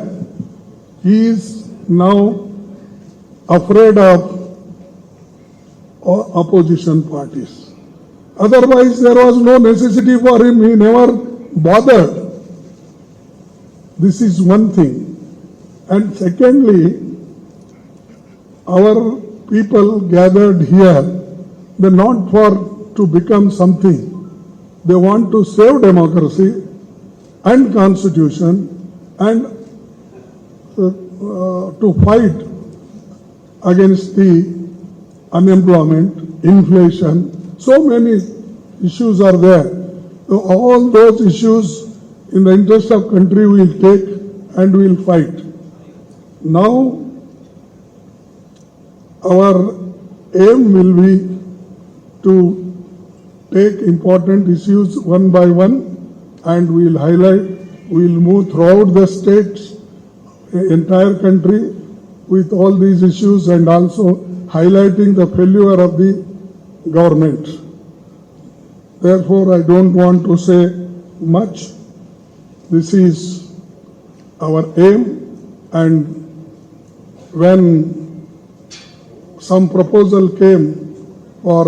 he is now afraid of opposition parties. Otherwise, there was no necessity for him. He never bothered. This is one thing. And secondly, our people gathered here, they're not for to become something. They want to save democracy and constitution and to fight against the unemployment, inflation. So many issues are there. So all those issues in the interest of country we will take and we will fight. Now our aim will be to take important issues one by one and we will highlight, we will move throughout the states, entire country with all these issues and also highlighting the failure of the government. Therefore, I don't want to say much. This is our aim, and when some proposal came for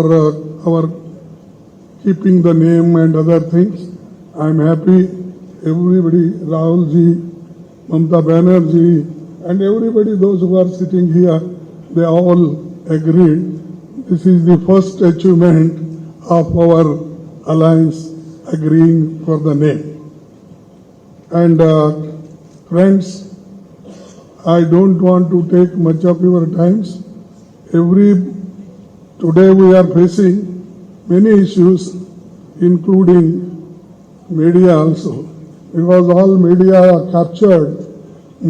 our keeping the name and other things, I am happy. Everybody, Rahul ji, Mamata Banerjee, and everybody, those who are sitting here, they all agreed. This is the first achievement of our alliance agreeing for the name. And friends, I don't want to take much of your times. Today we are facing many issues, including media also, because all media are captured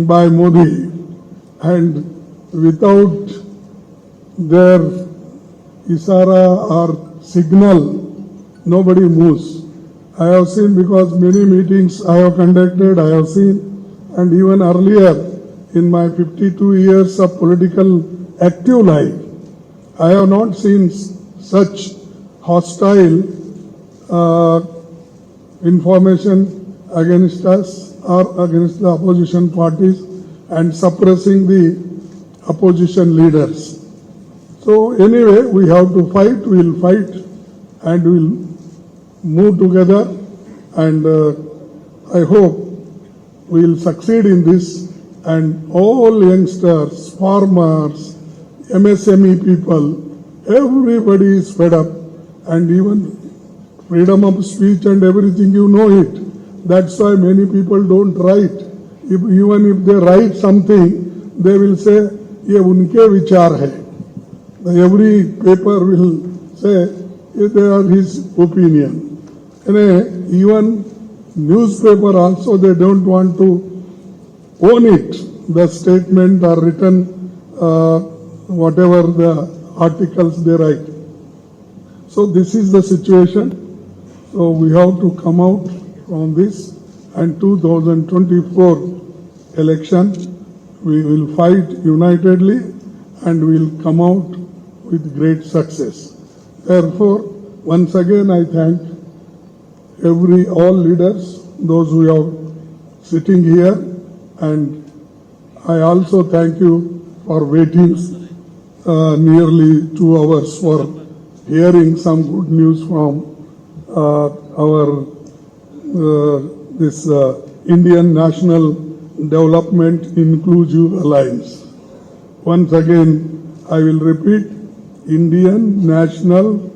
by Modi, and without their isara or signal, nobody moves. I have seen, because many meetings I have conducted, I have seen, and even earlier in my 52 years of political active life, I have not seen such hostile information against us or against the opposition parties and suppressing the opposition leaders. So anyway, we have to fight, we will fight and we will move together, and I hope we will succeed in this, and all youngsters, farmers, MSME people, everybody is fed up, and even freedom of speech and everything, you know it. That's why many people don't write. Even if they write something, they will say, ye unke vichar hai. Every paper will say, they are his opinion. And even newspaper also, they don't want to own it, the statement or written, whatever the articles they write. So this is the situation. So we have to come out from this, and 2024 election, we will fight unitedly and we will come out with great success. Therefore, once again I thank all leaders, those who are sitting here, and I also thank you for waiting nearly 2 hours for hearing some good news from our Indian National Development Inclusive Alliance. Once again, I will repeat, Indian National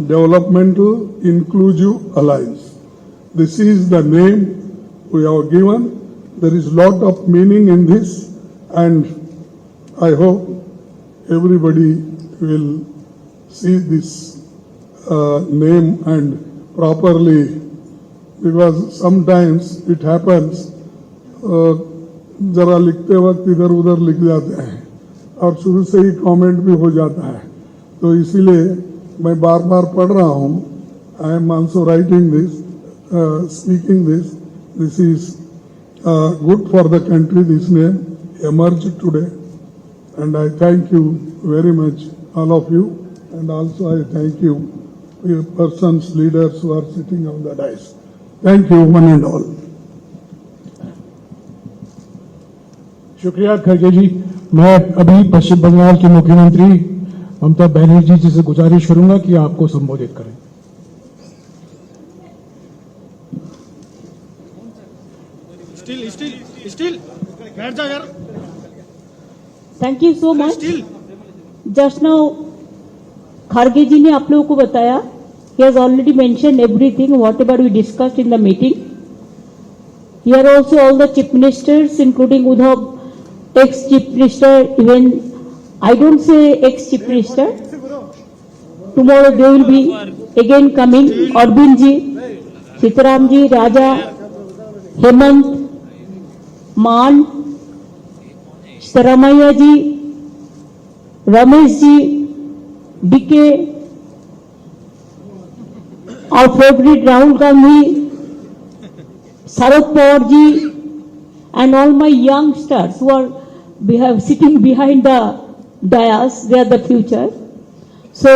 Developmental Inclusive Alliance. This is the name we have given. There is lot of meaning in this, and I hope everybody will see this name and properly, because sometimes it happens, जरा लिखते वक्त इधर उधर लिख जाते हैं और शुरू से ही कमेंट भी हो जाता है, तो इसीलिए मैं बार बार पढ़ रहा हूँ. I am also writing this, speaking this. This is good for the country. This name emerged today, and I thank you very much, all of you, and also I thank you, your persons, leaders who are sitting on the dais. Thank you, one and all. शुक्रिया खड़गे जी. मैं अभी पश्चिम बंगाल की मुख्यमंत्री ममता बनर्जी जी से गुजारिश करूंगा कि आपको संबोधित करें। स्टिल बैठ जा यार। Thank you so much. Just now Kharge ji ने आप लोगों को बताया, he has already mentioned everything whatever we discussed in the meeting. Here also all the chief ministers including Udhav, ex-chief minister, even I don't say ex-chief minister, tomorrow they will be again coming, Arvind ji, Sitaram ji, Raja, Hemant, मान, शरमैया जी, Ramesh ji, DK, our favorite Rahul Gandhi, Sharad Pawar ji, and all my youngsters who are sitting behind the dais, they are the future. So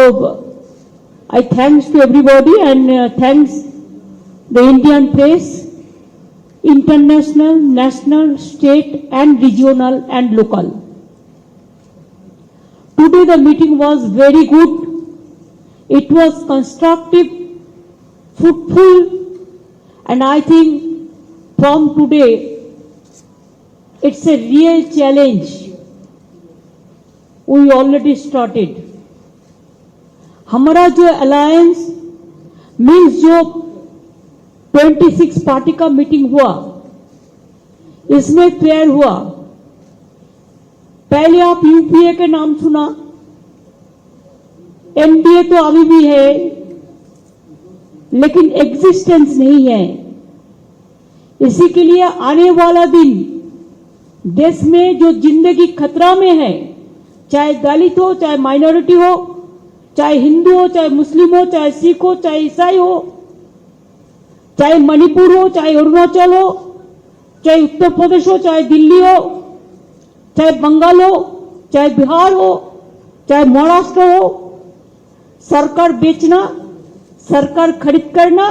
I thanks to everybody and thanks the Indian press, international, national, state and regional and local. Today the meeting was very good. It was constructive, fruitful, and I think from today it's a real challenge. We already started. हमारा जो alliance means जो 26 party का meeting हुआ, इसमें fair हुआ। पहले आप UPA के नाम सुना, एनडीए तो अभी भी है लेकिन एग्जिस्टेंस नहीं है। इसी के लिए आने वाला दिन देश में जो जिंदगी खतरा में है, चाहे दलित हो, चाहे माइनॉरिटी हो, चाहे हिंदू हो, चाहे मुस्लिम हो, चाहे सिख हो, चाहे ईसाई हो, चाहे मणिपुर हो, चाहे अरुणाचल हो, चाहे उत्तर प्रदेश हो, चाहे दिल्ली हो, चाहे बंगाल हो, चाहे बिहार हो, चाहे महाराष्ट्र हो, सरकार बेचना, सरकार खरीद करना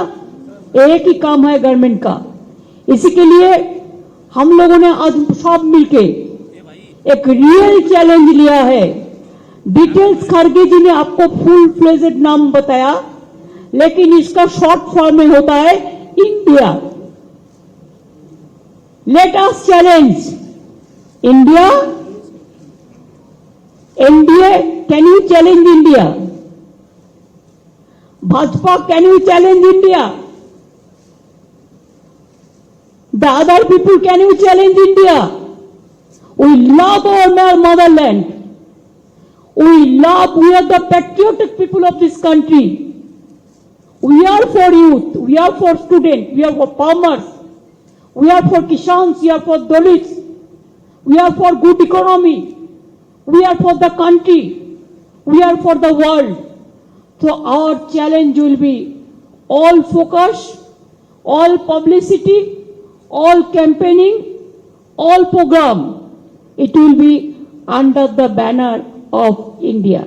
एक ही काम है गवर्नमेंट का। इसी के लिए हम लोगों ने आज सब मिलके एक रियल चैलेंज लिया है। डिटेल्स खारगे जी ने आपको फुल फ्लेजेड नाम बताया, लेकिन इसका शॉर्ट फॉर्म में होता है India. Let us challenge India. NDA, can you challenge India? Bhajpa, can you challenge India? The other people, can you challenge India? We love our motherland. We are the patriotic people of this country. We are for youth, we are for students, we are for farmers, we are for Kishans, we are for Dalits, we are for good economy, we are for the country, we are for the world. So our challenge will be all focus, all publicity, all campaigning, all program. It will be under the banner of India.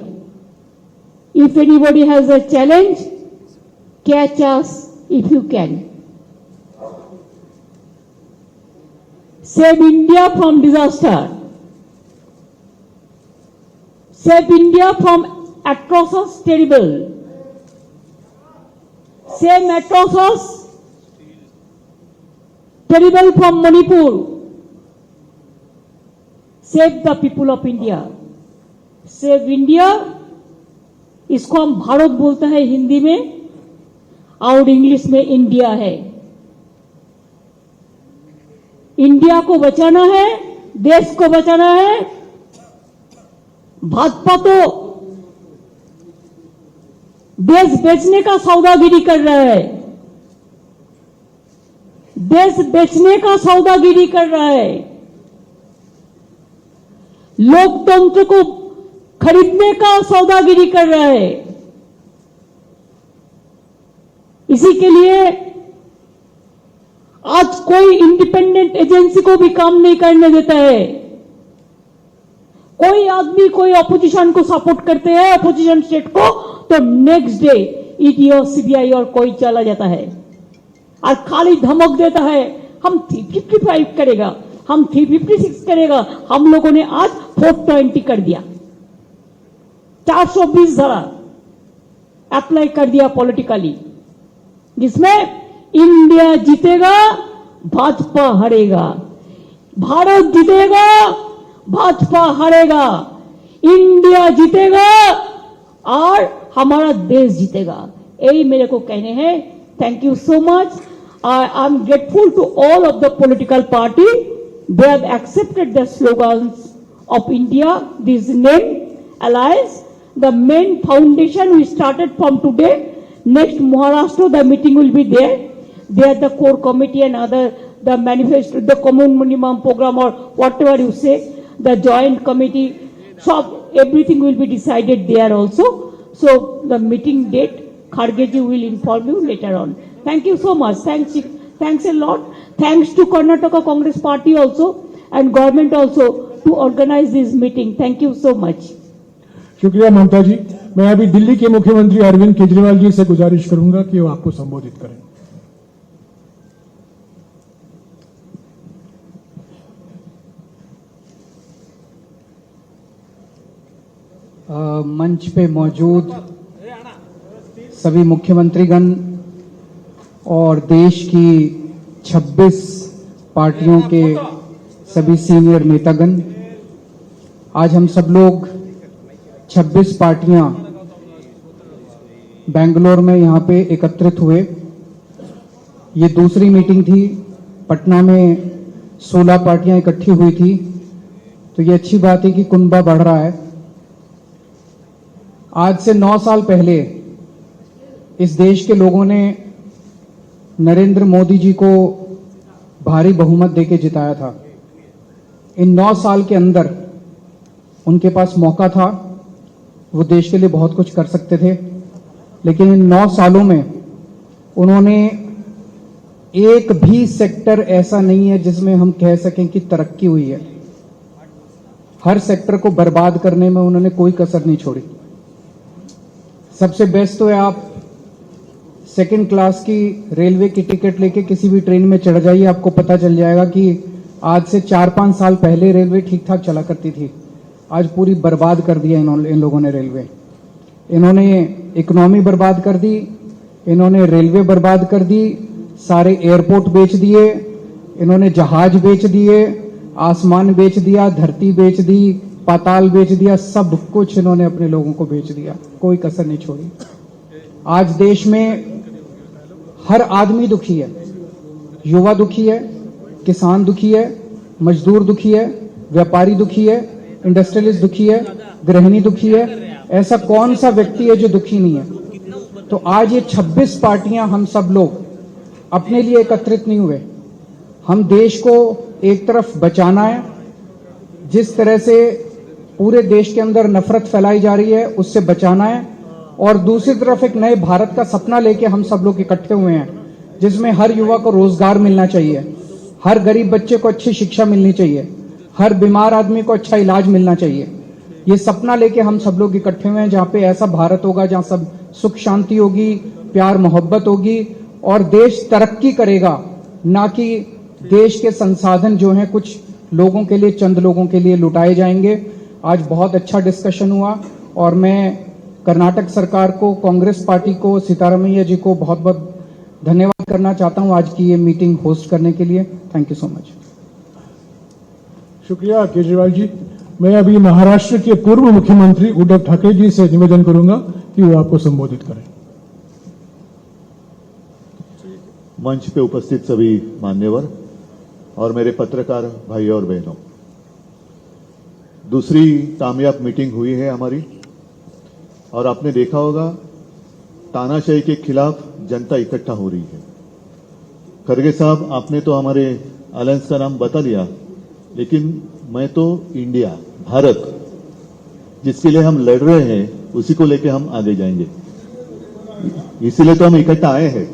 If anybody has a challenge, catch us if you can. Save India from disaster. Save India from atrocious terrible. Save atrocious terrible from Manipur. Save the people of India. Save India. इसको हम भारत बोलते हैं हिंदी में और English में India है। India को बचाना है, देश को बचाना है। भाजपा तो देश बेचने का सौदागिरी कर रहा है, देश बेचने का सौदागिरी कर रहा है, लोकतंत्र को खरीदने का सौदागिरी कर रहा है। इसी के लिए आज कोई इंडिपेंडेंट एजेंसी को भी काम नहीं करने देता है। कोई आदमी कोई अपोजिशन को सपोर्ट करते हैं, अपोजिशन स्टेट को, तो नेक्स्ट डे ईडी और सीबीआई और कोई चला जाता है और खाली धमक देता है हम 355 करेगा, हम 356 करेगा। हम लोगों ने आज 420 कर दिया, 420 धारा अप्लाई कर दिया पॉलिटिकली, जिसमें इंडिया जीतेगा, भाजपा हारेगा, भारत जीतेगा, भाजपा हारेगा, इंडिया जीतेगा और हमारा देश जीतेगा। यही मेरे को कहने हैं। Thank you so much. I am grateful to all of the political party. They have accepted the slogans of India, this name, alliance. The main foundation we started from today. Next Maharashtra, the meeting will be there. There the core committee and other, the manifesto, the common minimum program or whatever you say, the joint committee, so everything will be decided there also. So the meeting date, Khargeji will inform you later on. Thank you so much. Thanks a lot. Thanks to Karnataka Congress Party also and government also to organize this meeting. Thank you so much. शुक्रिया ममता जी। मैं अभी दिल्ली के मुख्यमंत्री अरविंद केजरीवाल जी से गुजारिश करूंगा कि वो आपको संबोधित करें। मंच पे मौजूद सभी मुख्यमंत्रीगण और देश की 26 पार्टियों के सभी सीनियर नेतागण, आज हम सब लोग 26 पार्टियां बेंगलोर में यहां पे एकत्रित हुए। ये दूसरी मीटिंग थी। पटना में 16 पार्टियां इकट्ठी हुई थी, तो ये अच्छी बात है कि कुनबा बढ़ रहा है। आज से 9 साल पहले इस देश के लोगों ने नरेंद्र मोदी जी को भारी बहुमत देके जिताया था। इन 9 साल के अंदर उनके पास मौका था, वो देश के लिए बहुत कुछ कर सकते थे, लेकिन इन 9 सालों में उन्होंने एक भी सेक्टर ऐसा नहीं है जिसमें हम कह सकें कि तरक्की हुई है। हर सेक्टर को बर्बाद करने में उन्होंने कोई कसर नहीं छोड़ी। सबसे बेस्ट तो है आप सेकंड क्लास की रेलवे की टिकट लेके किसी भी ट्रेन में चढ़ जाइए, आपको पता चल जाएगा कि आज से 4-5 साल पहले रेलवे ठीक ठाक चला करती थी। आज पूरी बर्बाद कर दिया इन लोगों ने रेलवे। इन्होंने इकोनॉमी बर्बाद कर दी, इन्होंने रेलवे बर्बाद कर दी, सारे एयरपोर्ट बेच दिए, इन्होंने जहाज बेच दिए, आसमान बेच दिया, धरती बेच दी, पाताल बेच दिया, सब कुछ इन्होंने अपने लोगों को बेच दिया, कोई कसर नहीं छोड़ी। आज देश में हर आदमी दुखी है, युवा दुखी है, किसान दुखी है, मजदूर दुखी है, व्यापारी दुखी है, इंडस्ट्रियलिस्ट दुखी है, गृहिणी दुखी है। ऐसा कौन सा व्यक्ति है जो दुखी नहीं है? तो आज ये 26 पार्टियां हम सब लोग अपने लिए एकत्रित नहीं हुए। हम देश को एक तरफ बचाना है, जिस तरह से पूरे देश के अंदर नफरत फैलाई जा रही है उससे बचाना है, और दूसरी तरफ एक नए भारत का सपना लेके हम सब लोग इकट्ठे हुए हैं, जिसमें हर युवा को रोजगार मिलना चाहिए, हर गरीब बच्चे को अच्छी शिक्षा मिलनी चाहिए, हर बीमार आदमी को अच्छा इलाज मिलना चाहिए। ये सपना लेके हम सब लोग इकट्ठे हुए हैं, जहां पे ऐसा भारत होगा जहां सब सुख शांति होगी, प्यार मोहब्बत होगी और देश तरक्की करेगा, ना कि देश के संसाधन जो हैं कुछ लोगों के लिए, चंद लोगों के लिए लुटाए जाएंगे। आज बहुत अच्छा डिस्कशन हुआ और मैं कर्नाटक सरकार को, कांग्रेस पार्टी को, सीतारामैया जी को बहुत बहुत धन्यवाद करना चाहता हूं आज की ये मीटिंग होस्ट करने के लिए। Thank you so much. शुक्रिया केजरीवाल जी। मैं अभी महाराष्ट्र के पूर्व मुख्यमंत्री उद्धव ठाकरे जी से निवेदन करूंगा कि वो आपको संबोधित करें। मंच पे उपस्थित सभी मान्यवर और मेरे पत्रकार भाई और बहनों, दूसरी कामयाब मीटिंग हुई है हमारी और आपने देखा होगा तानाशाही के खिलाफ जनता इकट्ठा हो रही है। खरगे साहब, आपने तो हमारे अलायंस का नाम बता दिया, लेकिन मैं तो इंडिया, भारत, जिसके लिए हम लड़ रहे हैं उसी को लेकर हम आगे जाएंगे। इसीलिए तो हम इकट्ठा आए हैं।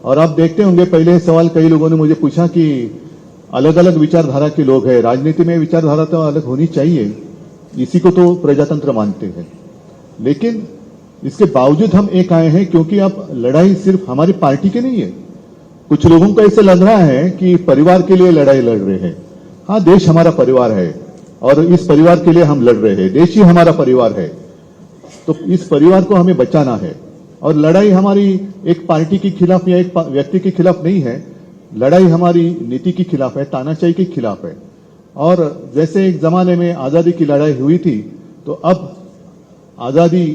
और आप देखते होंगे पहले सवाल कई लोगों ने मुझे पूछा कि अलग अलग विचारधारा के लोग हैं, राजनीति में विचारधारा तो अलग होनी चाहिए, इसी को तो प्रजातंत्र मानते हैं, लेकिन इसके बावजूद हम एक आए हैं क्योंकि अब लड़ाई सिर्फ हमारी पार्टी की नहीं है। कुछ लोगों को ऐसे लग रहा है कि परिवार के लिए लड़ाई लड़ रहे हैं। हाँ, देश हमारा परिवार है, और इस परिवार के लिए हम लड़ रहे हैं। देश ही हमारा परिवार है, तो इस परिवार को हमें बचाना है। और लड़ाई हमारी एक पार्टी के खिलाफ या एक व्यक्ति के खिलाफ नहीं है, लड़ाई हमारी नीति के खिलाफ है, तानाशाही के खिलाफ है। और जैसे एक जमाने में आजादी की लड़ाई हुई थी, तो अब आजादी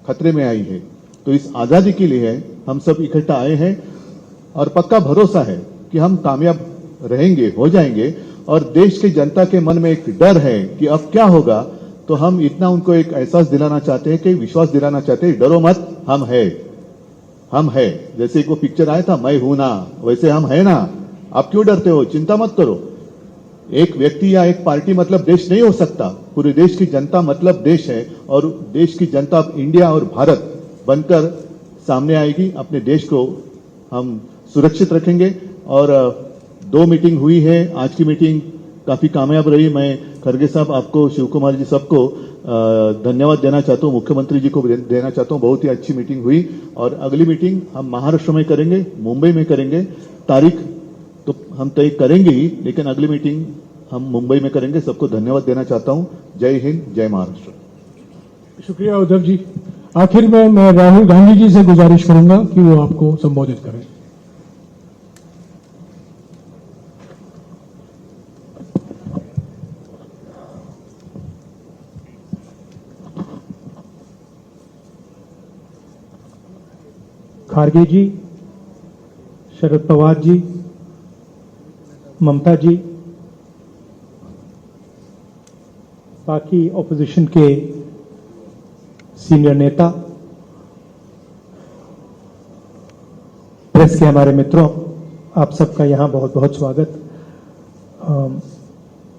खतरे में आई है। तो इस आजादी के लिए हम सब इकट्ठा आए हैं और पक्का भरोसा है कि हम कामयाब रहेंगे, हो जाएंगे। और देश की जनता के मन में एक डर है कि अब क्या होगा, तो हम इतना उनको एक एहसास दिलाना चाहते हैं, कि विश्वास दिलाना चाहते हैं, डरो मत, हम है। जैसे एक वो पिक्चर आया था मैं हूं ना, वैसे हम है ना, आप क्यों डरते हो, चिंता मत करो। एक व्यक्ति या एक पार्टी मतलब देश नहीं हो सकता, पूरे देश की जनता मतलब देश है। और देश की जनता अब इंडिया और भारत बनकर सामने आएगी। अपने देश को हम सुरक्षित रखेंगे। और 2 मीटिंग हुई है, आज की मीटिंग काफी कामयाब रही। मैं खड़गे साहब, आपको, शिव कुमार जी, सबको धन्यवाद देना चाहता हूं, मुख्यमंत्री जी को देना चाहता हूं। बहुत ही अच्छी मीटिंग हुई। और अगली मीटिंग हम महाराष्ट्र में करेंगे, मुंबई में करेंगे। तारीख तो हम तय करेंगे ही, लेकिन अगली मीटिंग हम मुंबई में करेंगे। सबको धन्यवाद देना चाहता हूं। जय हिंद, जय महाराष्ट्र। शुक्रिया उद्धव जी। आखिर में मैं राहुल गांधी जी से गुजारिश करूंगा कि वो आपको संबोधित करें। खारगे जी, शरद पवार जी, ममता जी, बाकी ऑपोजिशन के सीनियर नेता, प्रेस के हमारे मित्रों, आप सबका यहां बहुत बहुत स्वागत।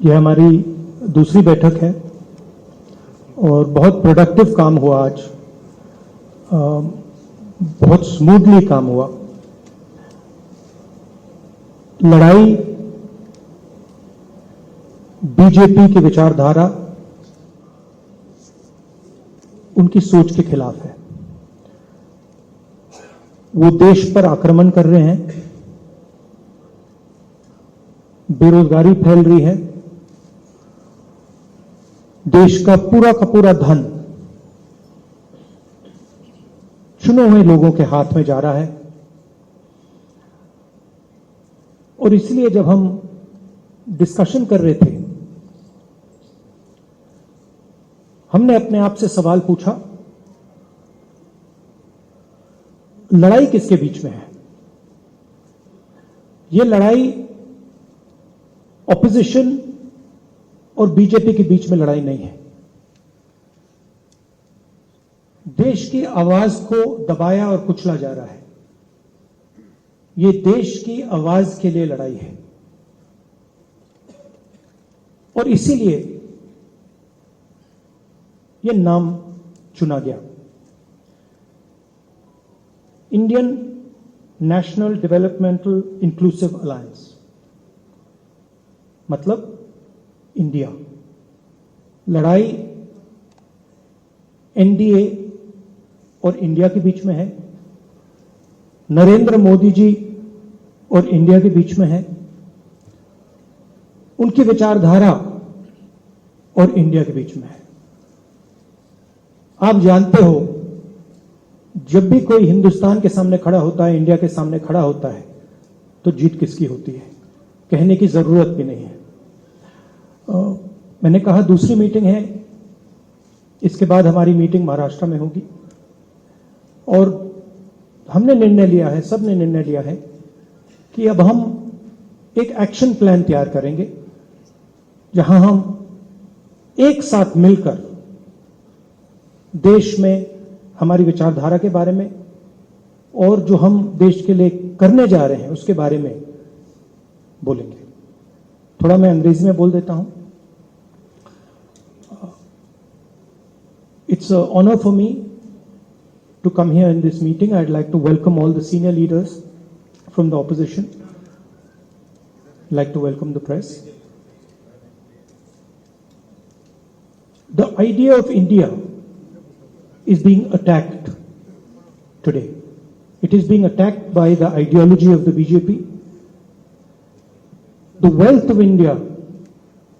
यह हमारी दूसरी बैठक है और बहुत प्रोडक्टिव काम हुआ आज। बहुत स्मूथली काम हुआ। लड़ाई बीजेपी की विचारधारा, उनकी सोच के खिलाफ है। वो देश पर आक्रमण कर रहे हैं, बेरोजगारी फैल रही है, देश का पूरा धन चुने हुए लोगों के हाथ में जा रहा है। और इसलिए जब हम डिस्कशन कर रहे थे, हमने अपने आप से सवाल पूछा, लड़ाई किसके बीच में है? यह लड़ाई ऑपोजिशन और बीजेपी के बीच में लड़ाई नहीं है। देश की आवाज को दबाया और कुचला जा रहा है। ये देश की आवाज के लिए लड़ाई है और इसीलिए यह नाम चुना गया, Indian national developmental inclusive alliance, मतलब इंडिया। लड़ाई एनडीए और इंडिया के बीच में है, नरेंद्र मोदी जी और इंडिया के बीच में है, उनकी विचारधारा और इंडिया के बीच में है। आप जानते हो, जब भी कोई हिंदुस्तान के सामने खड़ा होता है, इंडिया के सामने खड़ा होता है, तो जीत किसकी होती है, कहने की जरूरत भी नहीं है। मैंने कहा दूसरी मीटिंग है, इसके बाद हमारी मीटिंग महाराष्ट्र में होगी और हमने निर्णय लिया है, सबने निर्णय लिया है कि अब हम एक एक्शन प्लान तैयार करेंगे जहां हम एक साथ मिलकर देश में हमारी विचारधारा के बारे में और जो हम देश के लिए करने जा रहे हैं उसके बारे में बोलेंगे। थोड़ा मैं अंग्रेजी में बोल देता हूं। It's an honor for me to come here in this meeting. I'd like to welcome all the senior leaders from the opposition. I'd like to welcome the press. The idea of India is being attacked today. It is being attacked by the ideology of the BJP. The wealth of India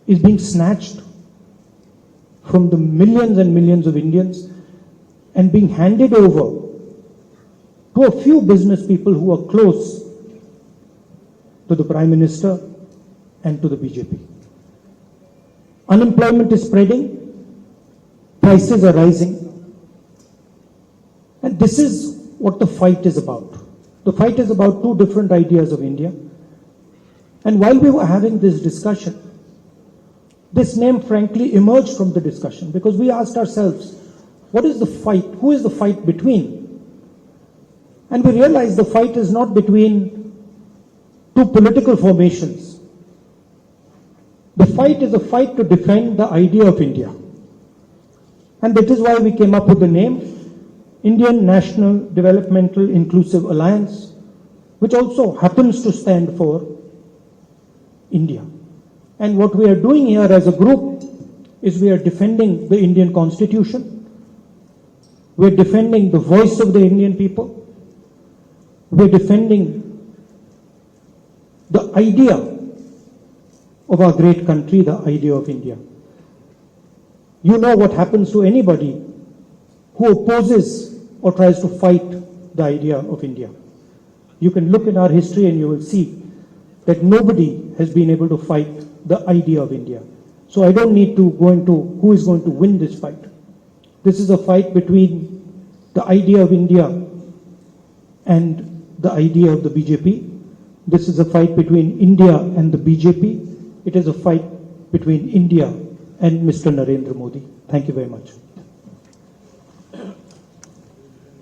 is being snatched from the millions and millions of Indians and being handed over to a few business people who are close to the Prime Minister and to the BJP. Unemployment is spreading, prices are rising, and this is what the fight is about. The fight is about two different ideas of India. And while we were having this discussion, this name frankly emerged from the discussion because we asked ourselves, what is the fight? Who is the fight between? And we realized the fight is not between two political formations. The fight is a fight to defend the idea of India. And that is why we came up with the name Indian National Developmental Inclusive Alliance, which also happens to stand for India. And what we are doing here as a group is we are defending the Indian Constitution. We're defending the voice of the Indian people. We're defending the idea of our great country, the idea of India. You know what happens to anybody who opposes or tries to fight the idea of India. You can look in our history and you will see that nobody has been able to fight the idea of India. So I don't need to go into who is going to win this fight. This is a fight between the idea of India and the idea of the BJP. This is a fight between India and the BJP. It is a fight between India and Mr. Narendra Modi. Thank you very much.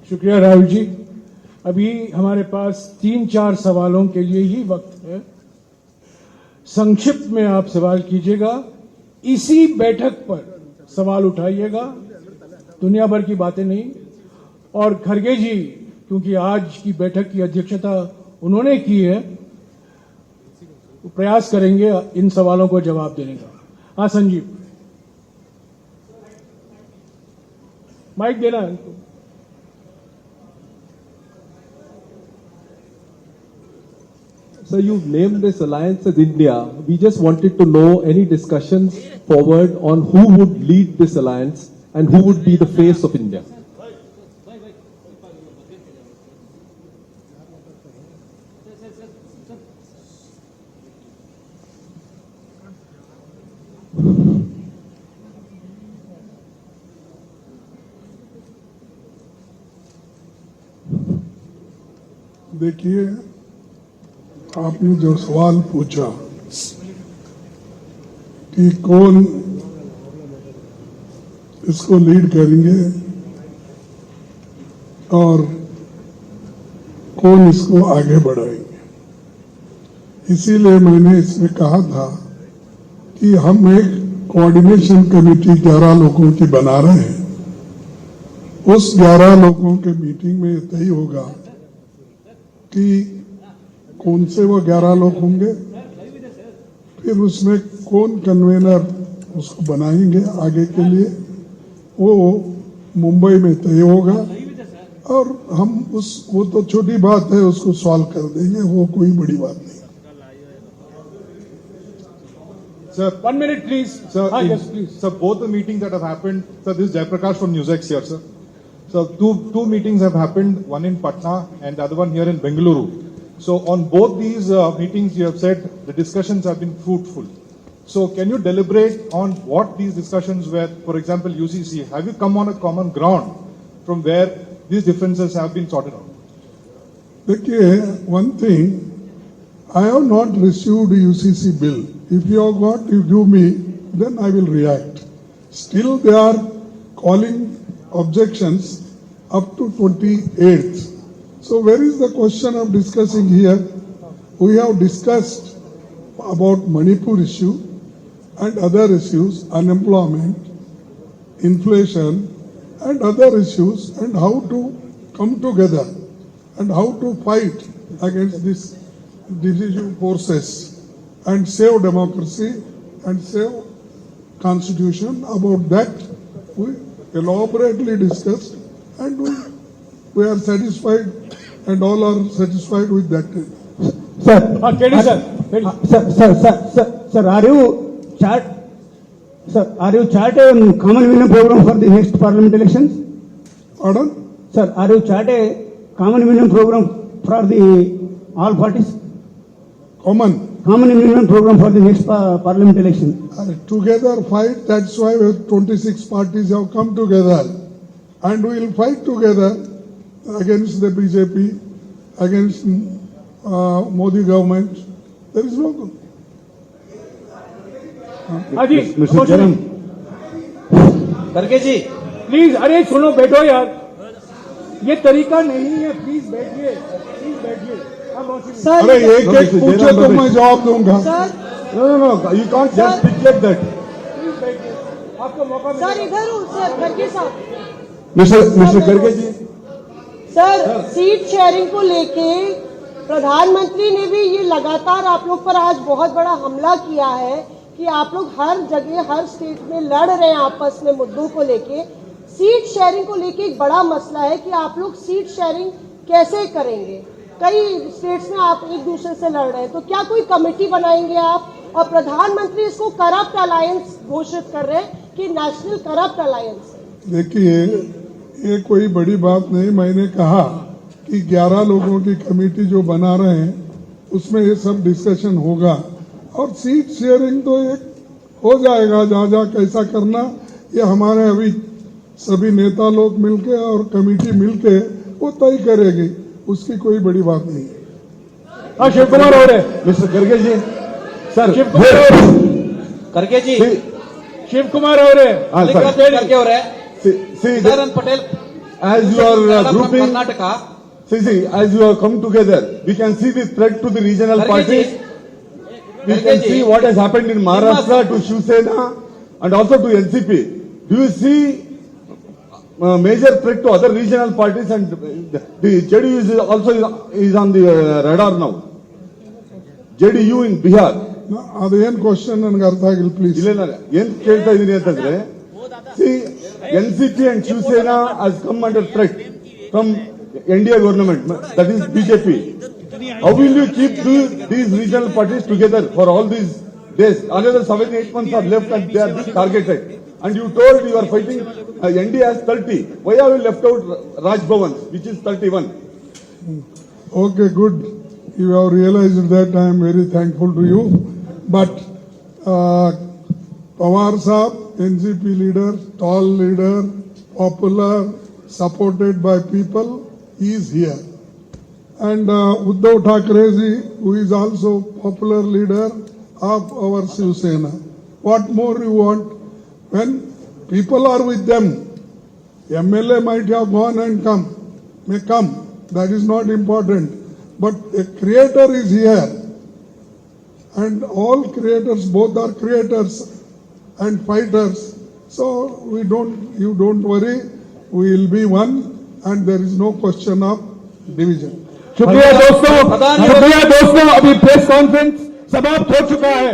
शुक्रिया राहुल जी। अभी हमारे पास 3-4 सवालों के लिए ही वक्त है। संक्षिप्त में आप सवाल कीजिएगा, इसी बैठक पर सवाल उठाइएगा, दुनिया भर की बातें नहीं। और खरगे जी, क्योंकि आज की बैठक की अध्यक्षता उन्होंने की है, तो प्रयास करेंगे इन सवालों को जवाब देने का। हाँ संजीव, माइक देना है इनको। So you've named this alliance as India. We just wanted to know any discussions forward on who would lead this alliance and who would be the face of India. देखिए, आपने जो सवाल पूछा कि कौन इसको लीड करेंगे और कौन इसको आगे बढ़ाएंगे, इसीलिए मैंने इसमें कहा था कि हम एक कोऑर्डिनेशन कमेटी 11 लोगों की बना रहे हैं। उस 11 लोगों के मीटिंग में तय होगा कि कौन से वो 11 लोग होंगे, फिर उसमें कौन कन्वेनर उसको बनाएंगे आगे के लिए, वो मुंबई में तय होगा। और हम वो तो छोटी बात है, उसको सॉल्व कर देंगे, वो कोई बड़ी बात नहीं। Sir, 1 minute please. Sir, yes, please. Sir, both the meetings that have happened, sir, this is Jaiprakash from NewsX here, sir. So two meetings have happened, one in Patna and the other one here in Bengaluru. So on both these meetings, you have said the discussions have been fruitful. So can you deliberate on what these discussions were? For example, UCC, have you come on a common ground from where these differences have been sorted out? देखिए, one thing, I have not received UCC bill. If you have got, you give me, then I will react. Still, they are calling objections up to 28th. So where is the question of discussing here? We have discussed about Manipur issue and other issues, unemployment, inflation and other issues, and how to come together and how to fight against this divisive forces and save democracy and save constitution. About that we elaborately discussed, and we are satisfied, and all are satisfied with that. Sir, are you Sir, are you chart a common minimum program for the next parliament elections? Pardon? Sir, are you chart a common minimum program for the all parties? Common. Common minimum program for the next parliament election? Together fight, that's why 26 parties have come together. And we will fight together against the BJP, against Modi government. There is no... Mr. Chairman. करके जी please, अरे सुनो, बैठो यार, ये तरीका नहीं है, please बैठिए, अरे एक एक पूछो तो मैं जवाब दूंगा. No, you can't just speak like that. आपको मौका सर इधर हूँ सर खड़गे साहब. Mr. Garge ji. Sir seat sharing को लेके प्रधानमंत्री ने भी ये लगातार आप लोग पर आज बहुत बड़ा हमला किया है कि आप लोग हर जगह हर स्टेट में लड़ रहे हैं आपस में मुद्दों को लेके. सीट शेयरिंग को लेके एक बड़ा मसला है कि आप लोग सीट शेयरिंग कैसे करेंगे. कई स्टेट्स में आप एक दूसरे से लड़ रहे हैं, तो क्या कोई कमेटी बनाएंगे आप? और प्रधानमंत्री इसको करप्ट अलायंस घोषित कर रहे हैं कि नेशनल करप्ट अलायंस. देखिए, ये कोई बड़ी बात नहीं. मैंने कहा कि 11 लोगों की कमेटी जो बना रहे हैं उसमें ये सब डिस्कशन होगा और सीट शेयरिंग तो एक हो जाएगा. जहाँ जहाँ कैसा करना ये हमारे अभी सभी नेता लोग मिलके और कमेटी मिलके वो तय करेगी. उसकी कोई बड़ी बात नहीं है. हाँ, शिव कुमार हो रहे, Mr. Garge ji. Sir. Shiv Kumar हो रहे, करके जी शिव कुमार हो रहे. करके हो रहा है. See, Narayan Patel as you are grouping, Karnataka. see, as you have come together, we can see the threat to the regional parties. We can see what has happened in Maharashtra to Shiv Sena and also to NCP. Do you see major threat to other regional parties, and the JDU is also is on the radar now? JDU in Bihar. ಅದೇನು question ನನಗೆ ಅರ್ಥ ಆಗಿಲ್ಲ please. ಇಲ್ಲ ಏನ್ ಕೇಳ್ತಾ ಇದೀನಿ ಅಂತಂದ್ರೆ, see, NCP and Shiv Sena has come under threat from NDA government, that is BJP. How will you keep these regional parties together for all these days? Another 7-8 months are left and they are being targeted. And you told you are fighting NDA has 30. Why have you left out Raj Bhavan, which is 31? Okay, good. You have realized that. I am very thankful to you. But Pawar Saab, NCP leader, tall leader, popular, supported by people, he is here. And Uddhav Thackeray ji, who is also popular leader of our Shiv Sena. What more you want? When people are with them, MLA might have gone and may come. That is not important. But a creator is here. And all creators, both are creators and fighters. So you don't worry. We will be one and there is no question of division. शुक्रिया दोस्तों, अभी press conference समाप्त हो चुका है.